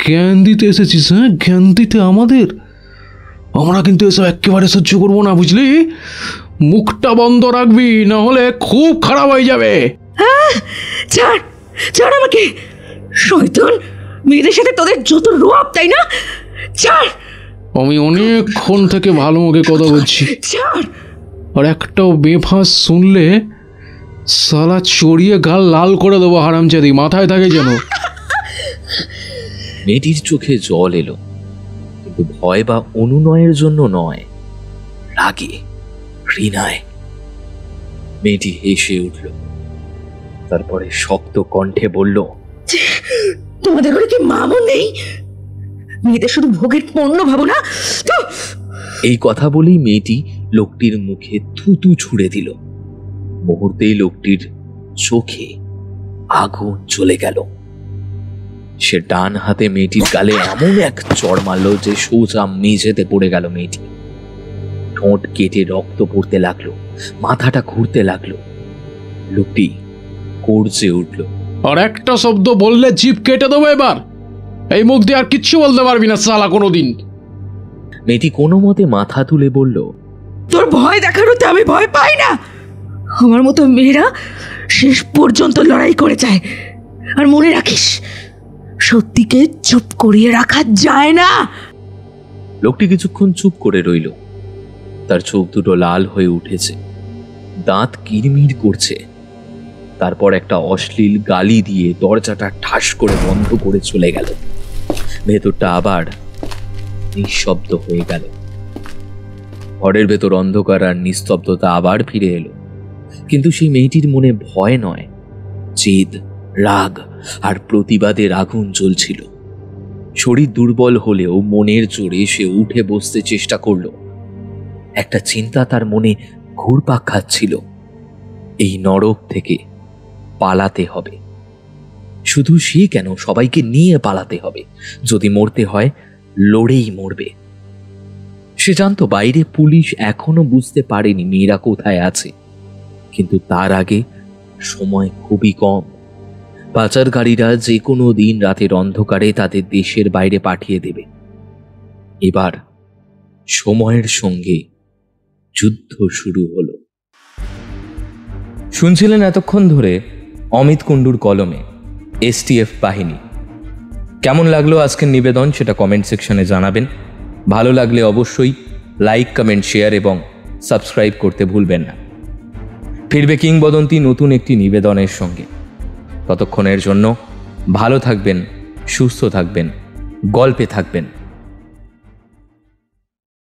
জ্ঞান দিতে এসেছিস? হ্যাঁ, জ্ঞান দিতে আমাদের? আমরা কিন্তু এসব একেবারে সহ্য করবো না, বুঝলি? মুখটা বন্ধ রাখবি, না হলে খুব খারাপ হয়ে যাবে। ছাড় আমাকে, শয়তান! মেয়েদের সাথে তোদের যত রোয়াব, তাই না? ছাড়! আমি অনেকক্ষণ থেকে ভালো মুখে কথা বলছি, আর একটাও বেফাঁস শুনলে সালা চড়িয়ে গাল লাল করে দেবো, হারামজাদি, মাথায় থাকে যেন। মেয়েটির চোখে জল এলো, কিন্তু ভয় বা অনুনয়ের জন্য নয়, রাগে, ঘৃণায়। মেয়েটি হেসে উঠল, তারপরে শক্ত কণ্ঠে বলল, তোমাদের ঘরে কি মা বোন নেই? মেয়েদের শুধু ভোগের পণ্য ভাবো না? এই কথা বলেই মেয়েটি লোকটির মুখে থুতু ছুঁড়ে দিল। মুহূর্তেই লোকটির চোখে আগুন জ্বলে গেল। সে ডান হাতে মেয়েটির গালে এমন এক চড় মারল যে সোজা মেঝেতে পড়ে গেল মেয়েটি। ঠোঁট কেটে রক্ত পড়তে লাগলো, মাথাটা ঘুরতে লাগলো। লোকটি গর্জে উঠল, আর একটা শব্দ বললে জিভ কেটে দেবো এবার। এই মুখ দিয়ে আর কিচ্ছু বলতে পারবি না সালা কোনোদিন। মেয়েটি কোনো মতে মাথা তুলে বলল, তোর ভয় দেখানোতে আমি ভয় পাই না। আমার মতো মেয়েরা শেষ পর্যন্ত লড়াই করে যায়। আর মনে রাখিস, সত্যিকে চুপ করিয়ে রাখা যায় না। লোকটি কিছুক্ষণ চুপ করে রইল। তার চোখ দুটো লাল হয়ে উঠেছে, দাঁত কিরমির করছে। তারপর একটা অশ্লীল গালি দিয়ে দরজাটা ঠাস করে বন্ধ করে চলে গেল। ভেতরটা আবার নিঃশব্দ হয়ে গেল। ঘরের ভেতর অন্ধকার আর নিস্তব্ধতা আবার ফিরে এলো। কিন্তু সেই মেয়েটির মনে ভয় নয়, জেদ, রাগ আর প্রতিবাদের আগুন জ্বলছিল। শরীর দুর্বল হলেও মনের জোরে সে উঠে বসতে চেষ্টা করল। একটা চিন্তা তার মনে ঘুরপাক খাচ্ছিল, এই নরক থেকে পালাতে হবে। শুধু সে কেন, সবাইকে নিয়ে পালাতে হবে। যদি মরতে হয় লড়েই মরবে। সে জানতো বাইরে পুলিশ এখনো বুঝতে পারেনি মেয়েরা কোথায় আছে, কিন্তু তার আগে সময় খুবই কম। পাচারকারীরা যে কোনো দিন রাতের অন্ধকারে তাদের দেশের বাইরে পাঠিয়ে দেবে। এবার সময়ের সঙ্গে যুদ্ধ শুরু হলো। শুনছিলেন এতক্ষণ ধরে অমিত কুণ্ডুর কলমে এসটিএফ বাহিনী। কেমন লাগলো আজকের নিবেদন সেটা কমেন্ট সেকশনে জানাবেন। ভালো লাগলে অবশ্যই লাইক, কমেন্ট, শেয়ার এবং সাবস্ক্রাইব করতে ভুলবেন না। ফিরবে কিংবদন্তি নতুন একটি নিবেদনের সঙ্গে। ততক্ষণের জন্য ভালো থাকবেন, সুস্থ থাকবেন, গল্পে থাকবেন।